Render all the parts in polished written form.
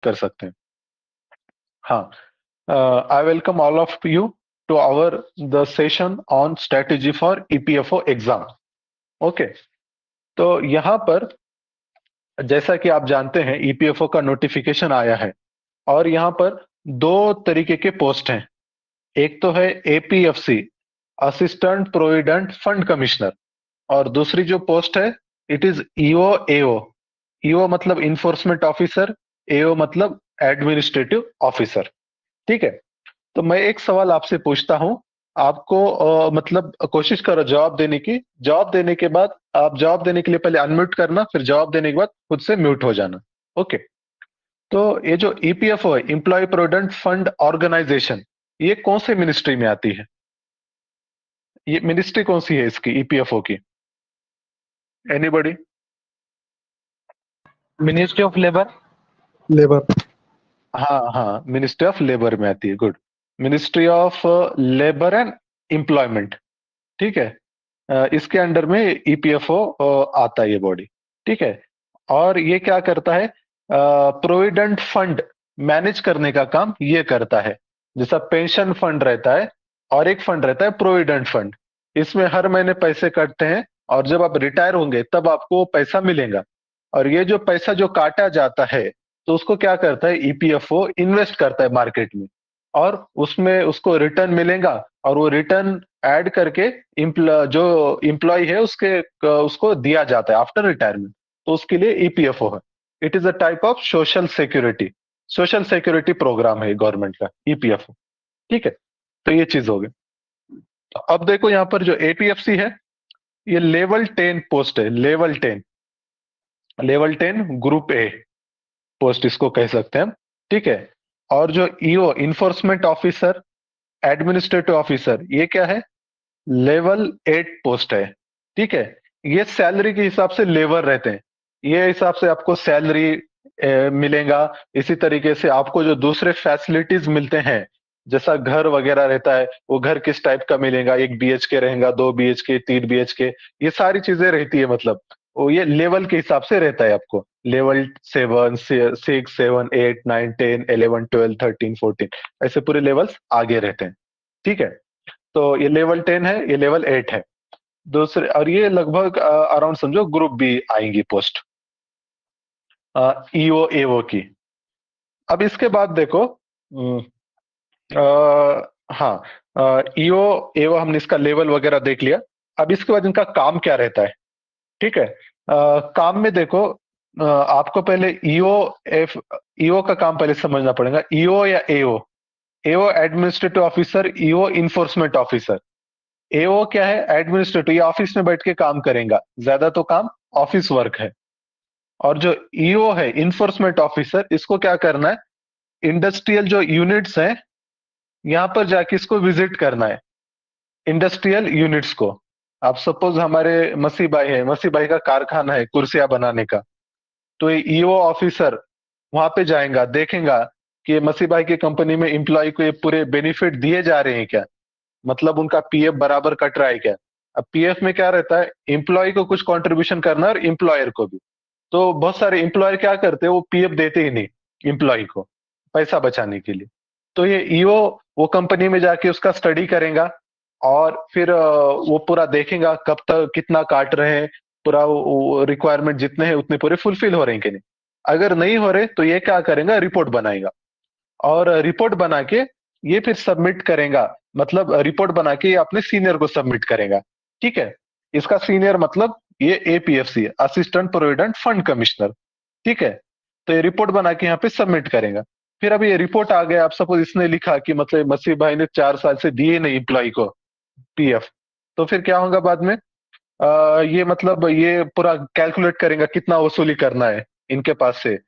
कर सकते हैं। हाँ, I welcome all of you to our the session on strategy for EPFO exam. Okay, तो यहाँ पर जैसा कि आप जानते हैं ईपीएफओ का नोटिफिकेशन आया है और यहाँ पर दो तरीके के पोस्ट हैं। एक तो है APFC, assistant provident fund commissioner, और दूसरी जो पोस्ट है it is EO AO. EO मतलब इन्फोर्समेंट ऑफिसर, एओ मतलब एडमिनिस्ट्रेटिव ऑफिसर। ठीक है, तो मैं एक सवाल आपसे पूछता हूं, आपको मतलब कोशिश करो जवाब देने की। जवाब देने के बाद आप जवाब देने के लिए पहले अनम्यूट करना, फिर जवाब देने के बाद खुद से म्यूट हो जाना। ओके, तो ये जो ईपीएफओ है, एम्प्लॉय प्रोविडेंट फंड ऑर्गेनाइजेशन, ये कौन से मिनिस्ट्री में आती है? ये मिनिस्ट्री कौन सी है इसकी, ईपीएफओ की? Anybody? Ministry of labour. Labour. हाँ हाँ, मिनिस्ट्री ऑफ लेबर में आती है। Good, ministry of labour and employment. ठीक है, इसके अंडर में ईपीएफओ आता है ये बॉडी। ठीक है, और ये क्या करता है? प्रोविडेंट फंड मैनेज करने का काम ये करता है। जैसा पेंशन फंड रहता है और एक फंड रहता है प्रोविडेंट फंड, इसमें हर महीने पैसे कटते हैं और जब आप रिटायर होंगे तब आपको वो पैसा मिलेगा। और ये जो पैसा जो काटा जाता है तो उसको क्या करता है ईपीएफओ, इन्वेस्ट करता है मार्केट में, और उसमें उसको रिटर्न मिलेगा और वो रिटर्न ऐड करके जो एम्प्लॉय है उसको दिया जाता है आफ्टर रिटायरमेंट। तो उसके लिए ईपीएफओ है। It is a type of social security programme है गवर्नमेंट का, ईपीएफओ। ठीक है, तो ये चीज हो गई। तो अब देखो यहाँ पर जो एपीएफसी है, ये लेवल 10 पोस्ट है। लेवल 10 ग्रुप ए पोस्ट इसको कह सकते हैं हम। ठीक है, और जो EO, enforcement officer, administrative officer, ये क्या है? लेवल 8 पोस्ट है। ठीक है, ये सैलरी के हिसाब से लेवल रहते हैं, ये हिसाब से आपको सैलरी मिलेगा। इसी तरीके से आपको जो दूसरे फैसिलिटीज मिलते हैं, जैसा घर वगैरह रहता है, वो घर किस टाइप का मिलेगा, 1 बीएचके रहेगा, 2 बीएचके, 3 बीएचके, ये सारी चीजें रहती है। मतलब वो ये लेवल के हिसाब से रहता है आपको। लेवल 7, 6, 7, 8, 9, 10, 11, 12, 13, 14, ऐसे पूरे लेवल्स आगे रहते हैं। ठीक है, तो ये लेवल 10 है, ये लेवल 8 है दूसरे, और ये लगभग अराउंड समझो ग्रुप बी आएंगी पोस्ट ईओ एओ की। अब इसके बाद देखो, हाँ, ईओ एओ हमने इसका लेवल वगैरह देख लिया। अब इसके बाद इनका काम क्या रहता है? ठीक है, काम में देखो, आपको पहले ईओ का काम पहले समझना पड़ेगा। ईओ या एओ? AO administrative officer, EO enforcement officer. AO क्या है? एडमिनिस्ट्रेटिव, ये ऑफिस में बैठ के काम करेगा, ज्यादा तो काम ऑफिस वर्क है। और जो ईओ है, इन्फोर्समेंट ऑफिसर, इसको क्या करना है? इंडस्ट्रियल जो यूनिट्स हैं, यहाँ पर जाके इसको विजिट करना है, इंडस्ट्रियल यूनिट्स को। आप सपोज हमारे मसीह भाई है, मसीह भाई का कारखाना है कुर्सियां बनाने का, तो ये ईओ ऑफिसर वहां पे जाएगा, देखेगा कि मसीह भाई की कंपनी में एम्प्लॉय को ये पूरे बेनिफिट दिए जा रहे हैं क्या, मतलब उनका पीएफ बराबर कट रहा है क्या। अब पीएफ में क्या रहता है, एम्प्लॉय को कुछ कंट्रीब्यूशन करना है और एम्प्लॉयर को भी। तो बहुत सारे एम्प्लॉयर क्या करते हैं, वो पीएफ देते ही नहीं एम्प्लॉय को, पैसा बचाने के लिए। तो ये ईओ वो कंपनी में जाके उसका स्टडी करेगा और फिर वो पूरा देखेगा कब तक कितना काट रहे हैं, पूरा रिक्वायरमेंट जितने हैं उतने पूरे फुलफिल हो रहे हैं कि नहीं। अगर नहीं हो रहे तो ये क्या करेगा, रिपोर्ट बनाएगा, और रिपोर्ट बना के ये फिर सबमिट करेगा। मतलब रिपोर्ट बना के ये अपने सीनियर को सबमिट करेगा। ठीक है, इसका सीनियर मतलब ये एपीएफसी है, असिस्टेंट प्रोविडेंट फंड कमिश्नर। ठीक है, तो ये रिपोर्ट बना के यहाँ पे सबमिट करेगा। फिर अभी ये रिपोर्ट आ गया, आप सपोज इसने लिखा कि मतलब मसीह भाई ने 4 साल से दिए नहीं एम्प्लॉय को पीएफ, तो फिर क्या होगा बाद में? ये मतलब ये पूरा कैलकुलेट करेगा कितना वसूली करना है इनके पास से,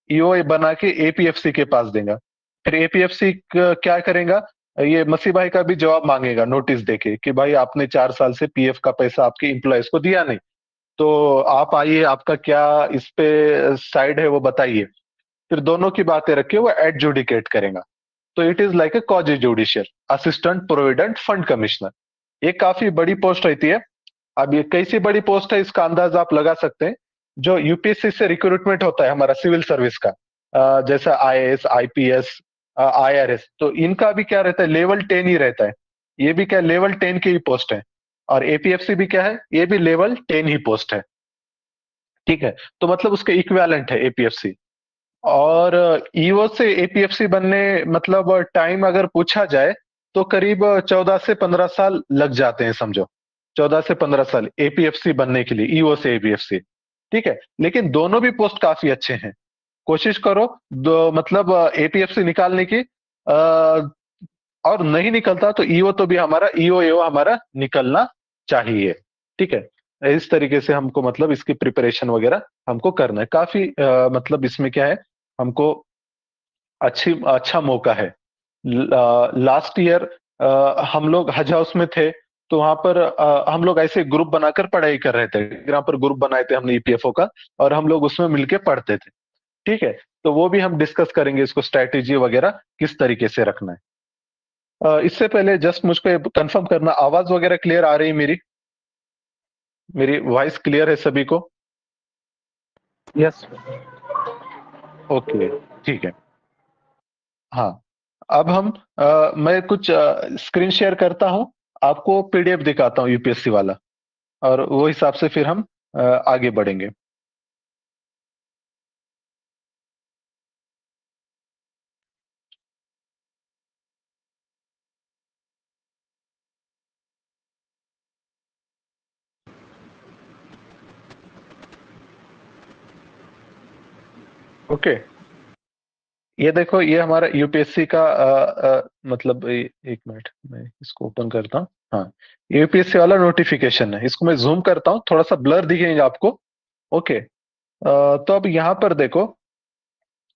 ईओ बना के एपीएफसी के पास देगा। फिर एपीएफसी क्या करेगा, ये मसीह भाई का भी जवाब मांगेगा नोटिस देके कि भाई आपने 4 साल से पीएफ का पैसा आपके एम्प्लॉयज को दिया नहीं, तो आप आइए, आपका क्या इस पे साइड है वो बताइए। फिर दोनों की बातें रख के वो एडजुडिकेट करेगा। तो it is like a quasi judicial assistant provident fund commissioner. ये काफी बड़ी पोस्ट रहती है। अब ये कैसी बड़ी पोस्ट है इसका अंदाजा आप लगा सकते हैं। जो यूपीएससी से रिक्रूटमेंट होता है हमारा सिविल सर्विस का, जैसा आईएएस, आईपीएस, आईआरएस, तो इनका भी क्या रहता है, लेवल 10 ही रहता है। ये भी क्या लेवल 10 की ही पोस्ट है। और एपीएफसी भी क्या है, ये भी लेवल 10 ही पोस्ट है। ठीक है, तो मतलब उसके इक्विवेलेंट है एपीएफसी। और ईओ से एपीएफसी बनने मतलब टाइम अगर पूछा जाए तो करीब 14 से 15 साल लग जाते हैं, समझो। 14 से 15 साल एपीएफसी बनने के लिए, ईओ से एपीएफसी। ठीक है, लेकिन दोनों भी पोस्ट काफी अच्छे हैं। कोशिश करो दो मतलब एपीएफसी निकालने की। और नहीं निकलता तो ईओ तो भी हमारा, ईओ एओ हमारा निकलना चाहिए। ठीक है, इस तरीके से हमको मतलब इसकी प्रिपरेशन वगैरह हमको करना है। काफी मतलब इसमें क्या है, हमको अच्छा मौका है। लास्ट ईयर हम लोग हज हाउस में थे, तो वहां पर हम लोग ऐसे ग्रुप बनाकर पढ़ाई कर रहे थे। यहाँ पर ग्रुप बनाए थे हमने ईपीएफओ का, और हम लोग उसमें मिलके पढ़ते थे। ठीक है, तो वो भी हम डिस्कस करेंगे, इसको स्ट्रैटेजी वगैरह किस तरीके से रखना है। इससे पहले जस्ट मुझको कंफर्म करना, आवाज वगैरह क्लियर आ रही है मेरी? मेरी वॉइस क्लियर है सभी को? यस। ओके, ठीक है। हाँ, अब हम मैं कुछ स्क्रीन शेयर करता हूँ, आपको पीडीएफ दिखाता हूँ यूपीएससी वाला, और वो हिसाब से फिर हम आगे बढ़ेंगे। ओके, ये देखो, ये हमारा यूपीएससी का मतलब एक मिनट मैं इसको ओपन करता हूँ। हाँ, यूपीएससी वाला नोटिफिकेशन है, इसको मैं जूम करता हूँ, थोड़ा सा ब्लर दिखेगा आपको। ओके, तो अब यहाँ पर देखो,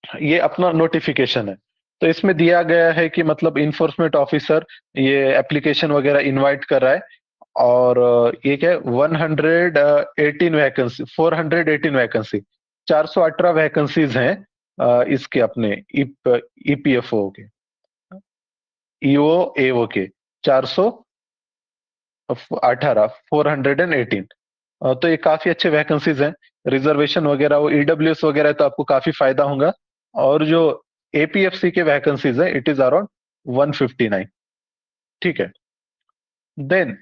ये अपना नोटिफिकेशन है। तो इसमें दिया गया है कि मतलब इन्फोर्समेंट ऑफिसर ये एप्लीकेशन वगैरह इनवाइट कर रहा है। और ये क्या है, 118 वैकेंसी, 418 वैकेंसी, 418 वैकेंसीज हैं इसके अपने ईपीएफओ के, ईओ एओ के, 418, 418। तो ये काफी अच्छे वैकेंसीज हैं। रिजर्वेशन वगैरह, वो ईडब्ल्यूएस वगैरह है, तो आपको काफी फायदा होगा। और जो एपीएफसी के वैकेंसीज है, इट इज अराउंड 159। ठीक है, देन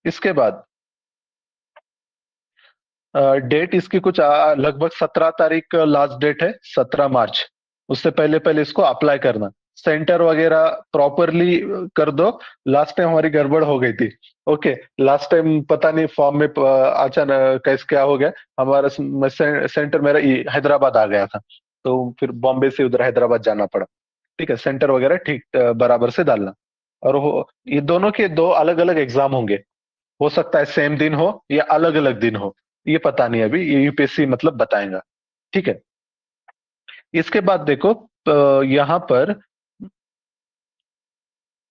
इसके बाद डेट इसकी कुछ लगभग 17 तारीख लास्ट डेट है, 17 मार्च। उससे पहले पहले इसको अप्लाई करना, सेंटर वगैरह प्रॉपरली कर दो। लास्ट टाइम हमारी गड़बड़ हो गई थी। ओके, लास्ट टाइम पता नहीं फॉर्म में अचानक कैसे क्या हो गया, हमारा सेंटर मेरा हैदराबाद आ गया था, तो फिर बॉम्बे से उधर हैदराबाद जाना पड़ा। ठीक है, सेंटर वगैरह ठीक बराबर से डालना। और ये दोनों के दो अलग अलग एग्जाम होंगे। हो सकता है सेम दिन हो या अलग अलग दिन हो, ये पता नहीं अभी, ये यूपीएससी मतलब बताएगा। ठीक है, इसके बाद देखो यहाँ पर,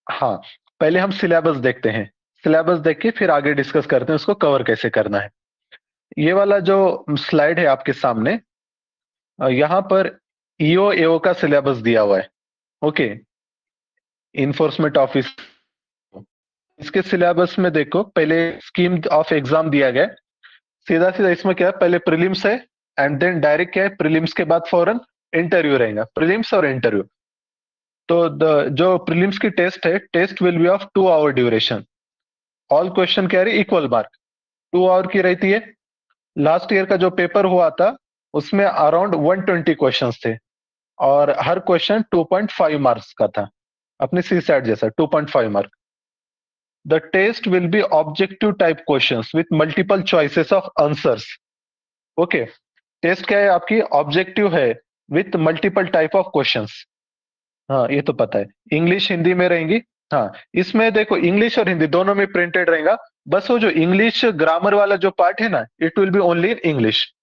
हाँ, पहले हम सिलेबस देखते हैं। सिलेबस देख के फिर आगे डिस्कस करते हैं उसको कवर कैसे करना है। ये वाला जो स्लाइड है आपके सामने, यहाँ पर ईओ एओ का सिलेबस दिया हुआ है। ओके, इन्फोर्समेंट ऑफिस, इसके सिलेबस में देखो, पहले स्कीम ऑफ एग्जाम दिया गया है। सीधा सीधा इसमें क्या है, पहले प्रीलिम्स है, एंड देन डायरेक्ट क्या है, प्रीलिम्स के बाद फौरन इंटरव्यू रहेगा, प्रीलिम्स और इंटरव्यू। तो जो प्रीलिम्स की टेस्ट है, test will be of 2 hour duration. All question carry equal mark, 2 hour की रहती है। लास्ट ईयर का जो पेपर हुआ था, उसमें अराउंड 120 क्वेश्चन थे, और हर क्वेश्चन 2.5 मार्क्स का था, अपने सी सैट जैसा 2.5 mark. The test will be objective type questions with multiple choices of answers. Okay, test क्या है आपकी, ऑब्जेक्टिव है, with multiple type of questions. हाँ, ये तो पता है, इंग्लिश हिंदी में रहेंगी। हाँ, इसमें देखो इंग्लिश और हिंदी दोनों में प्रिंटेड रहेगा। बस वो जो इंग्लिश ग्रामर वाला जो पार्ट है ना, it will be only in English.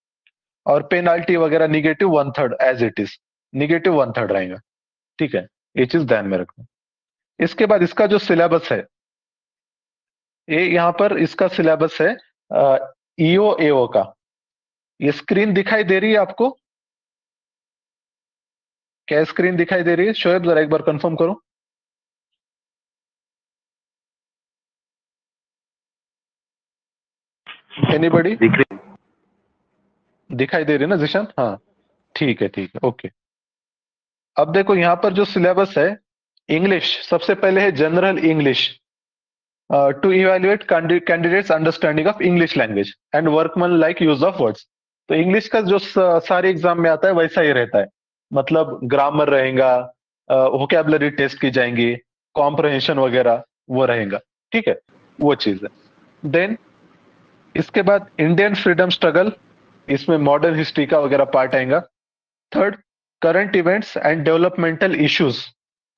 और पेनाल्टी वगैरह negative 1/3 as it is, negative 1/3 रहेगा। ठीक है, ये चीज ध्यान में रखना। इसके बाद इसका जो सिलेबस है, ये यहाँ पर इसका सिलेबस है ईओ एओ का। ये स्क्रीन दिखाई दे रही है आपको? क्या स्क्रीन दिखाई दे रही है शोएब, जरा एक बार कंफर्म करो। एनीबडी? दिख रही। दिखाई दे रही है ना जिशान? हाँ, ठीक है, ठीक है, ओके। अब देखो यहाँ पर जो सिलेबस है, इंग्लिश सबसे पहले है, general English to evaluate candidates understanding of English language and workman like use of words. तो इंग्लिश का जो सारे एग्जाम में आता है वैसा ही रहता है, मतलब ग्रामर रहेगा, वोकैबुलरी टेस्ट की जाएंगी, कॉम्प्रहेंशन वगैरह वो रहेगा, ठीक है, वो चीज है। देन इसके बाद इंडियन फ्रीडम स्ट्रगल, इसमें मॉडर्न हिस्ट्री का वगैरह पार्ट आएगा। Third, current events and developmental issues.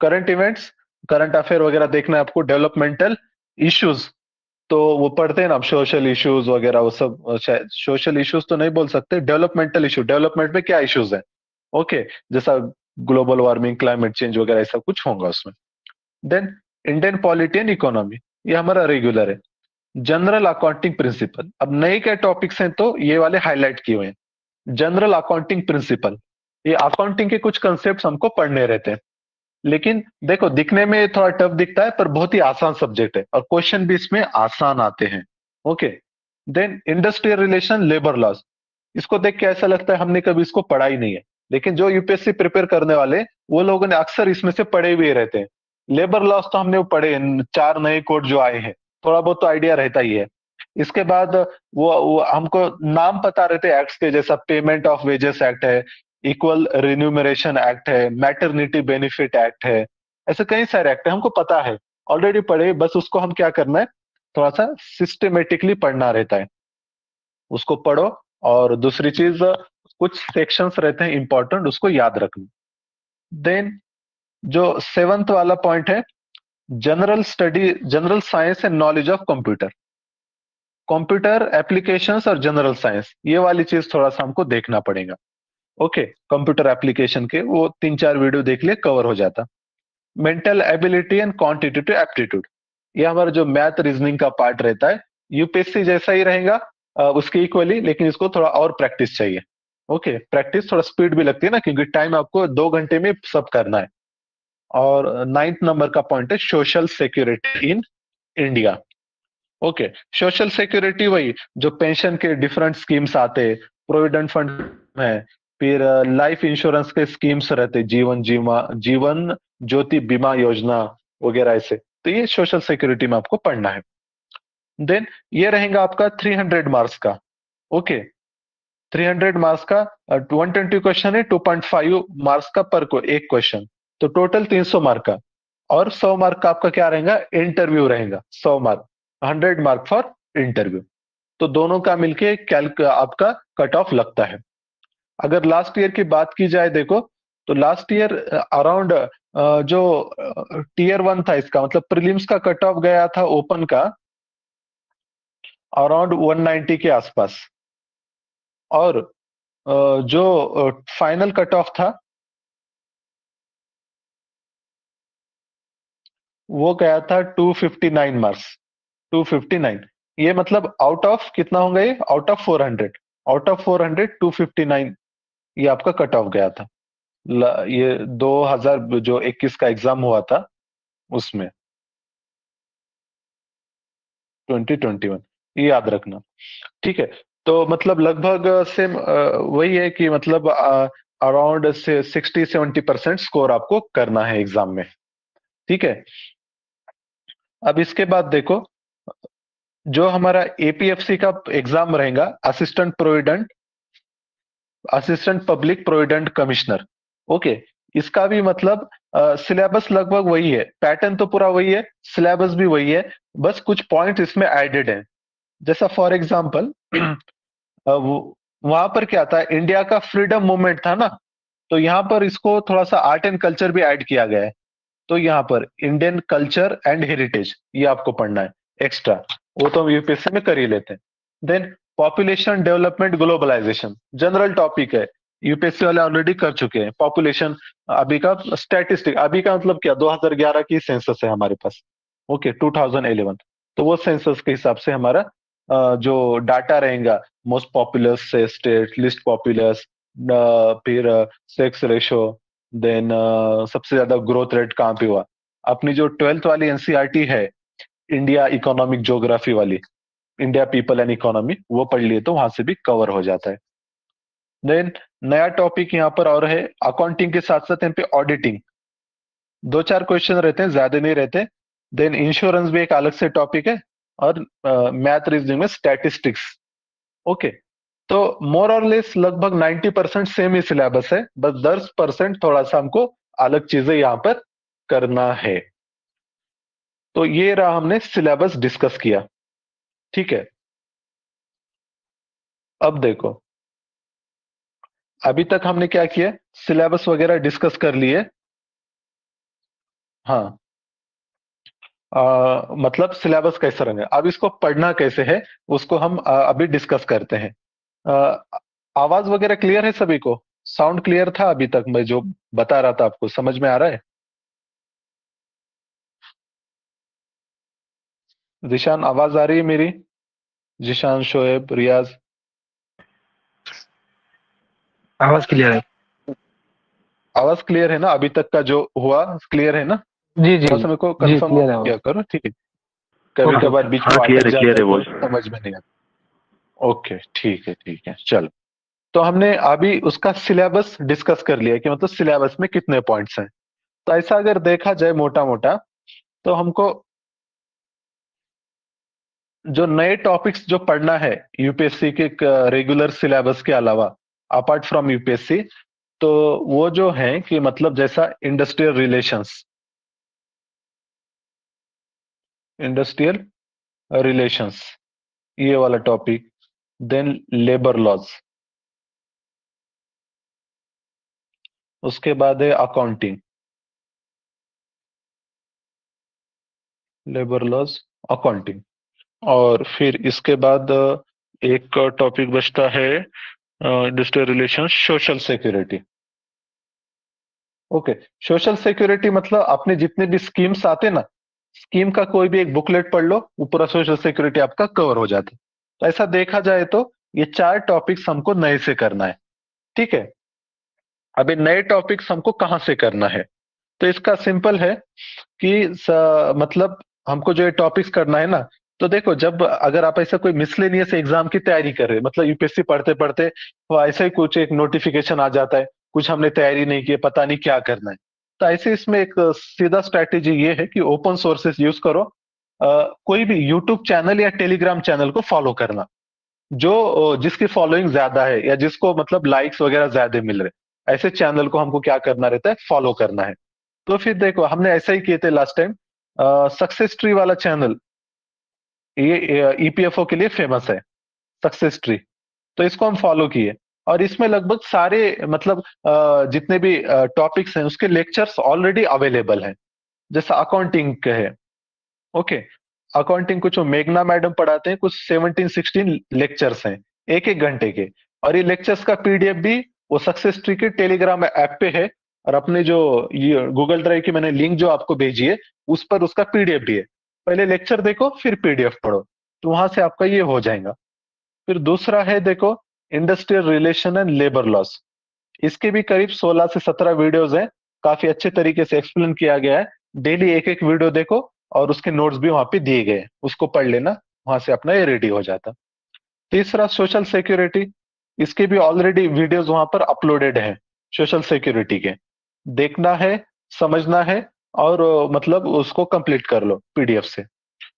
Current events, current affair वगैरह देखना है आपको। डेवलपमेंटल इश्यूज तो वो पढ़ते हैं ना आप, सोशल इश्यूज वगैरह वो सब, शायद सोशल इश्यूज तो नहीं बोल सकते, डेवलपमेंटल इशू, डेवलपमेंट में क्या इश्यूज है, ओके, जैसा ग्लोबल वार्मिंग, क्लाइमेट चेंज वगैरह ऐसा कुछ होगा उसमें। Then Indian polity and economy, ये हमारा रेगुलर है। जनरल अकाउंटिंग प्रिंसिपल, अब नए क्या टॉपिक्स हैं तो ये वाले हाईलाइट किए हुए हैं। जनरल अकाउंटिंग प्रिंसिपल, ये अकाउंटिंग के कुछ कंसेप्ट हमको पढ़ने रहते हैं, लेकिन देखो दिखने में थोड़ा टफ दिखता है पर बहुत ही आसान सब्जेक्ट है और क्वेश्चन भी इसमें आसान आते हैं, okay. Then industrial relation, labour laws, इसको देख के ऐसा लगता है हमने कभी इसको पढ़ा ही नहीं है, लेकिन जो यूपीएससी प्रिपेयर करने वाले वो लोगों ने अक्सर इसमें से पढ़े हुए रहते हैं। लेबर लॉज तो हमने वो पढ़े हैं, 4 नए कोड जो आए हैं, थोड़ा बहुत तो आइडिया रहता ही है। इसके बाद वो हमको नाम पता रहते हैं एक्ट्स के, जैसा पेमेंट ऑफ वेजेस एक्ट है, इक्वल रिन्यूमरेशन एक्ट है, मैटरनिटी बेनिफिट एक्ट है, ऐसे कई सारे एक्ट है हमको पता है, ऑलरेडी पढ़े, बस उसको हम क्या करना है, थोड़ा सा सिस्टमेटिकली पढ़ना रहता है, उसको पढ़ो। और दूसरी चीज, कुछ सेक्शंस रहते हैं इंपॉर्टेंट, उसको याद रखना। देन जो सेवंथ वाला पॉइंट है, general study, general science and knowledge of computer, computer applications और जनरल साइंस, ये वाली चीज थोड़ा सा हमको देखना पड़ेगा, ओके। कंप्यूटर एप्लीकेशन के वो 3-4 वीडियो देख लिए, कवर हो जाता। Mental ability and quantitative aptitude, ये हमारा जो मैथ रीजनिंग का पार्ट रहता है, यूपीएससी जैसा ही रहेगा, उसके इक्वली, लेकिन इसको थोड़ा और प्रैक्टिस चाहिए, ओके। प्रैक्टिस, थोड़ा स्पीड भी लगती है ना, क्योंकि टाइम आपको 2 घंटे में सब करना है। और 9th नंबर का पॉइंट है social security in India, okay. Social security वही जो पेंशन के डिफरेंट स्कीम्स आते, प्रोविडेंट फंड है, फिर लाइफ इंश्योरेंस के स्कीम्स रहते, जीवन ज्योति बीमा योजना वगैरह ऐसे, तो ये सोशल सिक्योरिटी में आपको पढ़ना है। देन ये रहेगा आपका 300 मार्क्स का, ओके। 300 मार्क्स का 120 क्वेश्चन है, 2.5 मार्क्स का पर को एक क्वेश्चन, तो टोटल 300 मार्क का। और 100 मार्क का आपका क्या रहेगा, इंटरव्यू रहेगा, 100 मार्क, 100 मार्क फॉर इंटरव्यू। तो दोनों का मिलके कैल्क आपका कट ऑफ लगता है। अगर लास्ट ईयर की बात की जाए देखो, तो लास्ट ईयर अराउंड जो टीयर 1 था, इसका मतलब प्रीलिम्स का कट ऑफ गया था ओपन का अराउंड 190 के आसपास, और जो फाइनल कट ऑफ था वो गया था 259 मार्क्स, 259। ये मतलब आउट ऑफ कितना होगा, ये आउट ऑफ 400, आउट ऑफ 400 259 ये आपका कट ऑफ गया था। ये 2000 जो 21 का एग्जाम हुआ था उसमें, 2021, ये याद रखना, ठीक है। तो मतलब लगभग सेम वही है कि मतलब अराउंड से 60-70% स्कोर आपको करना है एग्जाम में, ठीक है। अब इसके बाद देखो, जो हमारा एपीएफसी का एग्जाम रहेगा, assistant public provident commissioner, okay. इसका भी मतलब सिलेबस लगभग वही है, पैटर्न तो पूरा वही है, सिलेबस भी वही है, बस कुछ पॉइंट इसमें एडेड है। जैसा फॉर एग्जांपल वहां पर क्या था, इंडिया का फ्रीडम मूवमेंट था ना, तो यहाँ पर इसको थोड़ा सा आर्ट एंड कल्चर भी ऐड किया गया है। तो यहाँ पर इंडियन कल्चर एंड हेरिटेज ये आपको पढ़ना है एक्स्ट्रा, वो तो हम यूपीएससी में कर ही लेते हैं। Then population development globalisation, general topic है, यूपीएससी वाले ऑलरेडी कर चुके हैं। पॉपुलेशन अभी का स्टैटिस्टिक, अभी का मतलब क्या, 2011 की सेंसस है हमारे पास, ओके, 2011, तो वो सेंसस के हिसाब से हमारा जो डाटा रहेगा, मोस्ट पॉपुलस से स्टेट, लिस्ट पॉपुलस, फिर सेक्स रेशो, देन सबसे ज्यादा ग्रोथ रेट कहाँ पे हुआ। अपनी जो 12th वाली एनसीईआरटी है, इंडिया इकोनॉमिक ज्योग्राफी वाली, इंडिया पीपल एंड इकोनॉमी, वो पढ़ लिए तो वहां से भी कवर हो जाता है। देन नया टॉपिक यहाँ पर और है, अकाउंटिंग के साथ साथ यहाँ पे ऑडिटिंग, दो चार क्वेश्चन रहते हैं, ज्यादा नहीं रहते। देन इंश्योरेंस भी एक अलग से टॉपिक है, और मैथ रीजनिंग में स्टैटिस्टिक्स। ओके, तो मोर और लेस लगभग 90% सेम ही सिलेबस है, बस 10% थोड़ा सा हमको अलग चीजें यहाँ पर करना है। तो ये रहा, हमने सिलेबस डिस्कस किया। ठीक है, अब देखो, अभी तक हमने क्या किया, सिलेबस वगैरह डिस्कस कर लिए। हाँ, मतलब सिलेबस कैसा रहेगा, अब इसको पढ़ना कैसे है उसको हम अभी डिस्कस करते हैं। अ, आवाज वगैरह क्लियर है सभी को? साउंड क्लियर था अभी तक मैं जो बता रहा था, आपको समझ में आ रहा है? जिशान, आवाज आ रही है मेरी? जिशान, शोएब, रियाज, आवाज क्लियर है। आवाज क्लियर है ना? अभी तक का जो हुआ क्लियर है ना? जी जी थोड़ा सा मेरे को जी, कंफर्म क्लियर है किया आवाज। करो, ठीक है? कभी ओके कभार ओके। बीच में हाँ, अटक क्लियर जाता है है तो वॉइस। समझ में नहीं आता। ओके, ठीक है, ठीक है, चलो। तो हमने अभी उसका सिलेबस डिस्कस कर लिया कि मतलब सिलेबस में कितने पॉइंट्स हैं। तो ऐसा अगर देखा जाए मोटा मोटा, तो हमको जो नए टॉपिक्स जो पढ़ना है यूपीएससी के रेगुलर सिलेबस के अलावा, अपार्ट फ्रॉम यूपीएससी, तो वो जो है कि मतलब जैसा इंडस्ट्रियल रिलेशंस, इंडस्ट्रियल रिलेशंस, ये वाला टॉपिक। देन लेबर लॉज, उसके बाद है अकाउंटिंग, लेबर लॉज, अकाउंटिंग। और फिर इसके बाद एक टॉपिक बचता है industrial relations, social security. Okay, social security मतलब अपने जितने भी स्कीम्स आते ना, स्कीम का कोई भी एक बुकलेट पढ़ लो, वो पूरा सोशल सिक्योरिटी आपका कवर हो जाता है। तो ऐसा देखा जाए तो ये चार टॉपिक्स हमको नए से करना है। ठीक है, अभी नए टॉपिक्स हमको कहाँ से करना है? तो इसका सिंपल है कि मतलब हमको जो ये टॉपिक्स करना है ना, तो देखो, जब अगर आप ऐसा कोई मिसलेनियस एग्जाम की तैयारी कर रहे हैं, मतलब यूपीएससी पढ़ते पढ़ते वो ऐसा ही कुछ एक नोटिफिकेशन आ जाता है, कुछ हमने तैयारी नहीं की, पता नहीं क्या करना है, तो ऐसे इसमें एक सीधा स्ट्रैटेजी ये है कि ओपन सोर्सेस यूज करो। कोई भी यूट्यूब चैनल या टेलीग्राम चैनल को फॉलो करना, जो जिसकी फॉलोइंग ज्यादा है या जिसको मतलब लाइक्स वगैरह ज्यादा मिल रहे, ऐसे चैनल को हमको क्या करना रहता है, फॉलो करना है। तो फिर देखो, हमने ऐसा ही किए थे लास्ट टाइम। सक्सेस ट्री वाला चैनल, ये ईपीएफओ के लिए फेमस है, सक्सेस ट्री। तो इसको हम फॉलो किए, और इसमें लगभग सारे मतलब जितने भी टॉपिक्स हैं उसके लेक्चर्स ऑलरेडी अवेलेबल हैं। जैसा अकाउंटिंग के है, ओके, अकाउंटिंग कुछ मेघना मैडम पढ़ाते हैं, कुछ 17-16 लेक्चर्स हैं, एक एक घंटे के। और ये लेक्चर्स का पीडीएफ भी वो सक्सेस ट्री के टेलीग्राम ऐप पे है, और अपने जो ये गूगल ड्राइव की मैंने लिंक जो आपको भेजी है, उस पर उसका पीडीएफ भी है। पहले लेक्चर देखो, फिर पीडीएफ पढ़ो, तो वहां से आपका ये हो जाएगा। फिर दूसरा है, देखो, industrial relation and labour laws. इसके भी करीब 16 से 17 वीडियोस हैं, काफी अच्छे तरीके से एक्सप्लेन किया गया है। डेली एक एक वीडियो देखो, और उसके नोट्स भी वहां पे दिए गए हैं, उसको पढ़ लेना, वहां से अपना ये रेडी हो जाता। तीसरा, सोशल सिक्योरिटी। इसके भी ऑलरेडी वीडियोस वहां पर अपलोडेड हैं, सोशल सिक्योरिटी के। देखना है, समझना है, और मतलब उसको कंप्लीट कर लो पीडीएफ से।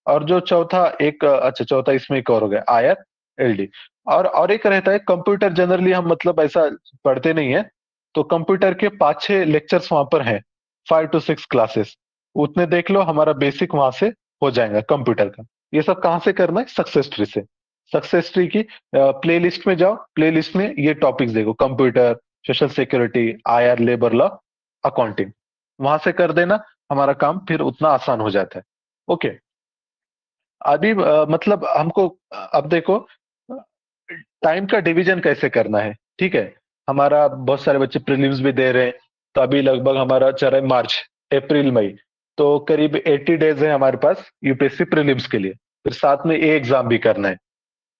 और जो चौथा एक अच्छा, चौथा इसमें एक और हो गया, आयर एलडी। और एक रहता है कंप्यूटर, जनरली हम मतलब ऐसा पढ़ते नहीं है, तो कंप्यूटर के 5-6 लेक्चर्स वहां पर हैं, 5 to 6 क्लासेस, उतने देख लो, हमारा बेसिक वहां से हो जाएगा कंप्यूटर का। ये सब कहाँ से करना है? सक्सेस ट्री से। सक्सेस ट्री की प्ले लिस्ट में जाओ, प्ले लिस्ट में ये टॉपिक्स देखो, computer, social security, IR, labour law, accounting, वहां से कर देना, हमारा काम फिर उतना आसान हो जाता है। ओके, अभी मतलब हमको अब देखो, टाइम का डिवीजन कैसे करना है। ठीक है, हमारा बहुत सारे बच्चे प्रीलिम्स भी दे रहे हैं, तो अभी लगभग हमारा चल रहा है मार्च, अप्रैल, मई, तो करीब 80 डेज है हमारे पास यूपीएससी प्रीलिम्स के लिए, फिर साथ में ए एग्जाम भी करना है।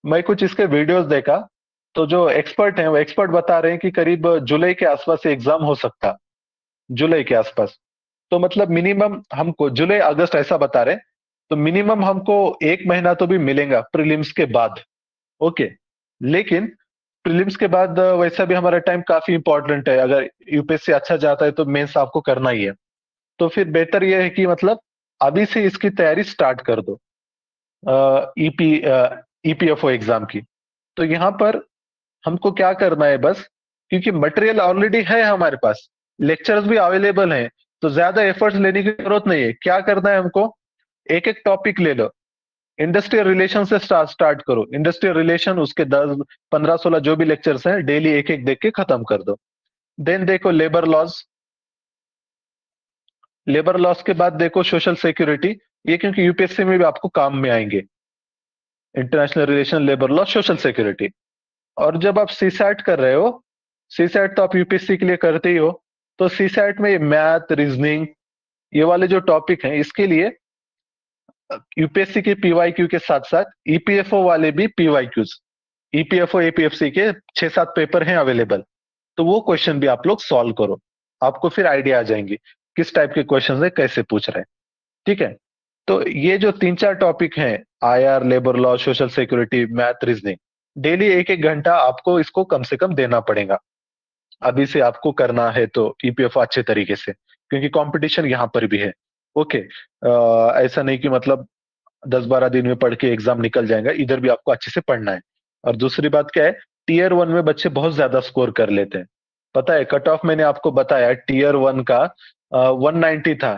मैं कुछ इसके वीडियोस देखा, तो जो एक्सपर्ट हैं वो एक्सपर्ट बता रहे हैं कि करीब जुलाई के आसपास एग्जाम हो सकता, जुलाई के आसपास। तो मतलब मिनिमम हमको जुलाई अगस्त ऐसा बता रहे हैं, तो मिनिमम हमको एक महीना तो भी मिलेगा प्रीलिम्स के बाद। ओके, लेकिन प्रीलिम्स के बाद वैसा भी हमारा टाइम काफी इंपॉर्टेंट है। अगर यूपीएससी अच्छा जाता है तो मेंस आपको करना ही है। तो फिर बेहतर यह है कि मतलब अभी से इसकी तैयारी स्टार्ट कर दो ईपी ईपीएफओ एग्जाम की। तो यहाँ पर हमको क्या करना है बस, क्योंकि मटेरियल ऑलरेडी है हमारे पास, लेक्चर्स भी अवेलेबल हैं, तो ज्यादा एफर्ट्स लेने की जरूरत नहीं है। क्या करना है हमको, एक एक टॉपिक ले लो। इंडस्ट्रियल रिलेशन से स्टार्ट करो। इंडस्ट्रियल रिलेशन उसके 10 15 16 जो भी लेक्चर्स हैं डेली एक एक देख के खत्म कर दो। देन देखो लेबर लॉज। लेबर लॉस के बाद देखो सोशल सिक्योरिटी। ये क्योंकि यूपीएससी में भी आपको काम में आएंगे, international relation, labour law, social security. और जब आप सी सैट कर रहे हो, सी सैट तो आप यूपीएससी के लिए करते ही हो, तो सी सैट में मैथ, रीजनिंग, ये वाले जो टॉपिक हैं इसके लिए यूपीएससी के पीवाईक्यू के साथ साथ ईपीएफओ वाले भी पीवाईक्यूज, ईपीएफओ एपीएफसी के 6 7 पेपर हैं अवेलेबल। तो वो क्वेश्चन भी आप लोग सॉल्व करो, आपको फिर आइडिया आ जाएंगे किस टाइप के क्वेश्चन है, कैसे पूछ रहे हैं। ठीक है। तो ये जो 3 4 टॉपिक हैं, IR, labour law, social security, math, reasoning, daily एक एक घंटा आपको इसको कम से कम देना पड़ेगा। अभी से आपको करना है तो ईपीएफ अच्छे तरीके से, क्योंकि कंपटीशन यहाँ पर भी है। ओके। ऐसा नहीं कि मतलब 10 12 दिन में पढ़ के एग्जाम निकल जाएगा, इधर भी आपको अच्छे से पढ़ना है। और दूसरी बात क्या है, टीयर 1 में बच्चे बहुत ज्यादा स्कोर कर लेते हैं। पता है कट ऑफ मैंने आपको बताया टीयर 1 का 190 था।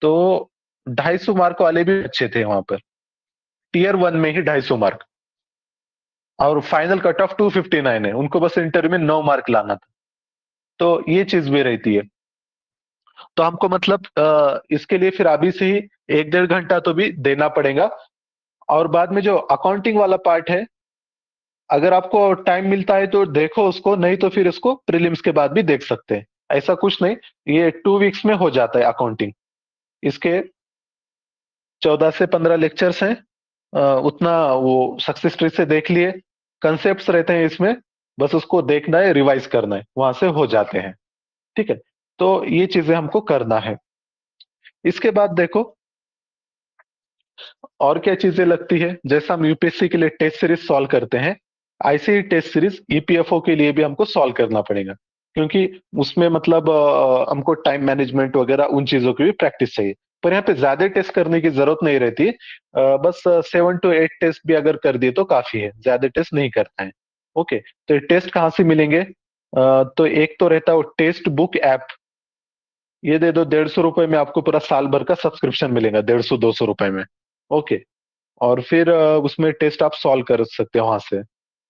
तो 250 मार्क वाले भी अच्छे थे वहां पर, टीयर 1 में ही 250 मार्क। और फाइनल कट ऑफ 259 है, उनको बस इंटरव्यू में 9 मार्क लाना था। तो ये चीज भी रहती है। तो हमको मतलब इसके लिए फिर अभी से ही 1 1.5 घंटा तो भी देना पड़ेगा। और बाद में जो अकाउंटिंग वाला पार्ट है, अगर आपको टाइम मिलता है तो देखो उसको, नहीं तो फिर इसको प्रीलिम्स के बाद भी देख सकते हैं। ऐसा कुछ नहीं, ये 2 वीक्स में हो जाता है अकाउंटिंग। इसके 14 से 15 लेक्चर्स हैं। उतना वो सक्सेस ट्री से देख लिए, कंसेप्ट्स रहते हैं इसमें, बस उसको देखना है, रिवाइज करना है, वहां से हो जाते हैं। ठीक है। तो ये चीजें हमको करना है। इसके बाद देखो और क्या चीजें लगती है, जैसा हम यूपीएससी के लिए टेस्ट सीरीज सॉल्व करते हैं, ऐसे ही टेस्ट सीरीज ईपीएफओ के लिए भी हमको सॉल्व करना पड़ेगा। क्योंकि उसमें मतलब हमको टाइम मैनेजमेंट वगैरह उन चीजों की भी प्रैक्टिस चाहिए। पर यहाँ पे ज्यादा टेस्ट करने की जरूरत नहीं रहती। बस 7 to 8 टेस्ट भी अगर कर दिए तो काफी है, ज्यादा टेस्ट नहीं करना है। ओके। तो ये टेस्ट कहाँ से मिलेंगे? तो एक तो रहता है वो टेस्ट बुक ऐप। ये दे दो, 150 रुपए में आपको पूरा साल भर का सब्सक्रिप्शन मिलेगा, 150 200 रुपए में। ओके। और फिर उसमें टेस्ट आप सॉल्व कर सकते हो वहां से।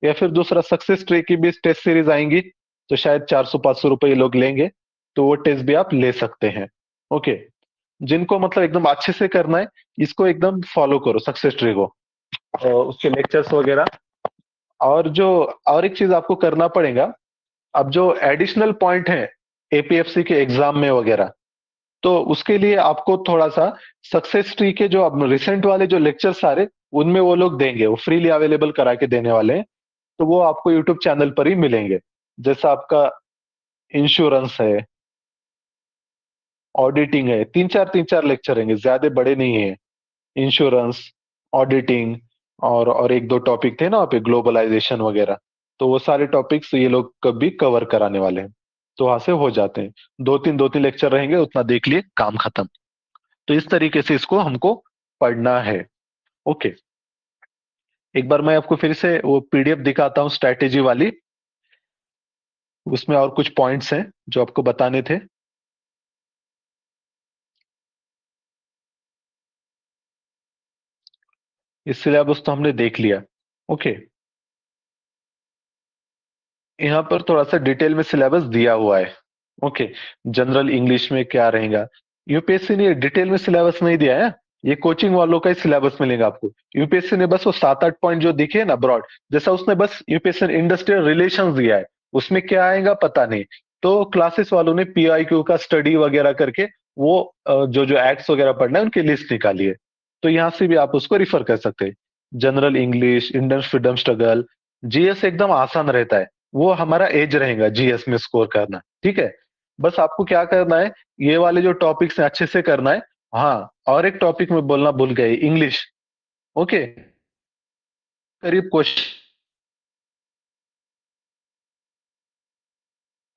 या फिर दूसरा, सक्सेस ट्री की भी टेस्ट सीरीज आएंगी, तो शायद 400 500 रुपए ये लोग लेंगे, तो वो टेस्ट भी आप ले सकते हैं। ओके। जिनको मतलब एकदम अच्छे से करना है, इसको एकदम फॉलो करो सक्सेस ट्री को, उसके लेक्चर्स वगैरह। और जो और एक चीज आपको करना पड़ेगा, अब जो एडिशनल पॉइंट है एपीएफसी के एग्जाम में वगैरह, तो उसके लिए आपको थोड़ा सा सक्सेस ट्री के जो अब रिसेंट वाले जो लेक्चर सारे, उनमें वो लोग देंगे, वो फ्रीली अवेलेबल करा के देने वाले हैं। तो वो आपको यूट्यूब चैनल पर ही मिलेंगे। जैसा आपका इंश्योरेंस है, ऑडिटिंग है, 3 4 लेक्चर रहेंगे, ज्यादा बड़े नहीं है। इंश्योरेंस, ऑडिटिंग, और एक दो टॉपिक थे ना वहाँ पे, ग्लोबलाइजेशन वगैरह। तो वो सारे टॉपिक्स ये लोग कभी कवर कराने वाले हैं, तो वहां से हो जाते हैं। 2 3 लेक्चर रहेंगे, उतना देख लिए, काम खत्म। तो इस तरीके से इसको हमको पढ़ना है। ओके। एक बार मैं आपको फिर से वो पीडीएफ दिखाता हूँ स्ट्रैटेजी वाली। उसमें और कुछ पॉइंट्स हैं जो आपको बताने थे। इस सिलेबस तो हमने देख लिया। ओके। यहाँ पर थोड़ा सा डिटेल में सिलेबस दिया हुआ है। ओके। जनरल इंग्लिश में क्या रहेगा, यूपीएससी ने डिटेल में सिलेबस नहीं दिया है। ये कोचिंग वालों का ही सिलेबस मिलेगा आपको। यूपीएससी ने बस वो 7 8 पॉइंट जो दिखे ना ब्रॉड, जैसा उसने बस यूपीएससी ने इंडस्ट्रियल रिलेशंस दिया है, उसमें क्या आएगा पता नहीं। तो क्लासेस वालों ने पीआईक्यू का स्टडी वगैरह करके वो जो जो एक्ट्स वगैरह पढ़ना है उनकी लिस्ट निकाली है। तो यहाँ से भी आप उसको रिफर कर सकते हैं। General English, Indian freedom struggle, GS एकदम आसान रहता है। वो हमारा एज रहेगा जीएस में स्कोर करना। ठीक है। बस आपको क्या करना है, ये वाले जो टॉपिक्स हैं अच्छे से करना है। हाँ, और एक टॉपिक में बोलना भूल गए, इंग्लिश। ओके। करीब क्वेश्चन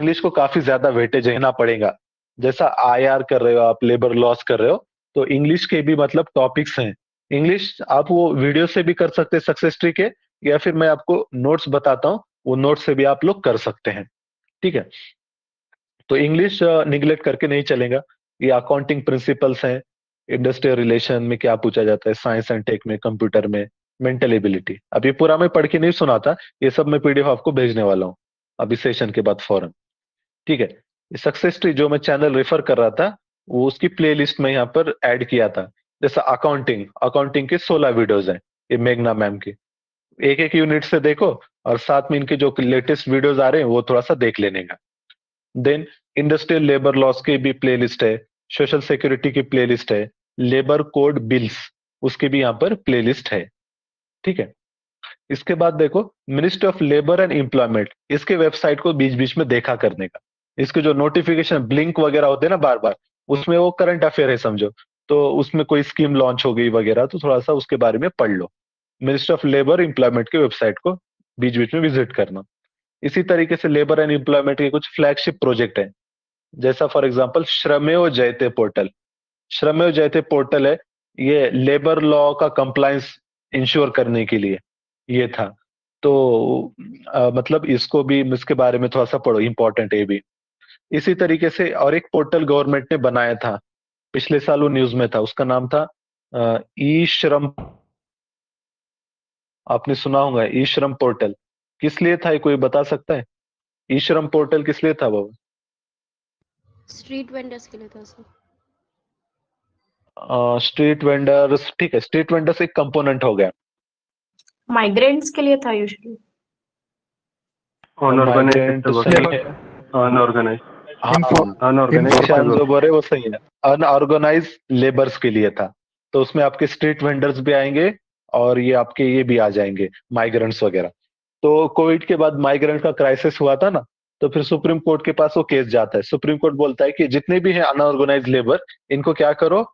इंग्लिश को काफी ज्यादा वेटेज देना पड़ेगा। जैसा आईआर कर रहे हो आप, लेबर लॉस कर रहे हो, तो इंग्लिश के भी मतलब टॉपिक्स हैं। इंग्लिश आप वो वीडियो से भी कर सकते हैं सक्सेस ट्री के, या फिर मैं आपको नोट्स बताता हूँ, वो नोट्स से भी आप लोग कर सकते हैं। ठीक है। तो इंग्लिश निग्लेक्ट करके नहीं चलेगा। ये अकाउंटिंग प्रिंसिपल्स हैं, इंडस्ट्रियल रिलेशन में क्या पूछा जाता है, साइंस एंड टेक में, कंप्यूटर में, मेंटल एबिलिटी। अब ये पूरा मैं पढ़ के नहीं सुनाता, ये सब मैं पीडीएफ आपको भेजने वाला हूँ अभी सेशन के बाद फौरन। ठीक है। सक्सेस ट्री जो मैं चैनल रेफर कर रहा था, वो उसकी प्लेलिस्ट में यहाँ पर ऐड किया था। जैसा अकाउंटिंग, अकाउंटिंग के 16 वीडियोज हैं, ये मेघना मैम की। एक एक यूनिट से देखो, और साथ में इनके जो लेटेस्ट वीडियोज आ रहे हैं वो थोड़ा सा देख लेने का। देन इंडस्ट्रियल लेबर लॉस की भी प्लेलिस्ट है, सोशल सिक्योरिटी की प्लेलिस्ट है, लेबर कोड बिल्स, उसकी भी यहाँ पर प्लेलिस्ट है। ठीक है। इसके बाद देखो, ministry of labour and employment, इसके वेबसाइट को बीच बीच में देखा करने का। इसके जो नोटिफिकेशन ब्लिंक वगैरह होते हैं ना बार बार, उसमें वो करंट अफेयर है समझो। तो उसमें कोई स्कीम लॉन्च हो गई वगैरह, तो थोड़ा सा उसके बारे में पढ़ लो। मिनिस्ट्री ऑफ लेबर एम्प्लॉयमेंट की वेबसाइट को बीच बीच में विजिट करना। इसी तरीके से लेबर एंड एम्प्लॉयमेंट के कुछ फ्लैगशिप प्रोजेक्ट है, जैसा फॉर एग्जांपल श्रमेव जयते पोर्टल। श्रमेव जयते पोर्टल है, ये लेबर लॉ का कंप्लायंस इंश्योर करने के लिए ये था। तो मतलब इसको भी, इसके बारे में थोड़ा सा पढ़ो, इंपॉर्टेंट है ये भी। इसी तरीके से और एक पोर्टल गवर्नमेंट ने बनाया था, पिछले साल वो न्यूज में था, उसका नाम था ई श्रम। आपने सुना होगा ई श्रम पोर्टल। किस लिए था ये, कोई बता सकता है? ई श्रम पोर्टल किस लिए था बाबू? स्ट्रीट वेंडर्स के लिए था सर। स्ट्रीट वेंडर्स, ठीक है, स्ट्रीट वेंडर्स एक कंपोनेंट हो गया। माइग्रेंट्स के लिए था यूजुअली। अनऑर्गेनाइज माइग्रेंट सेक्टर सही वगैरह, है। अनऑर्गेनाइज हाँ, अनऑर्गेनाइज ईशान सेक्टर। जो बोले वो सही है। अनऑर्गेनाइज लेबर्स के लिए था। तो उसमें आपके स्ट्रीट वेंडर्स भी आएंगे, और ये आपके ये भी आ जाएंगे, माइग्रेंट्स वगैरह। तो कोविड के बाद माइग्रेंट का क्राइसिस हुआ था ना, तो फिर सुप्रीम कोर्ट के पास वो केस जाता है। सुप्रीम कोर्ट बोलता है कि जितने भी हैं अनऑर्गेनाइज लेबर, इनको क्या करो,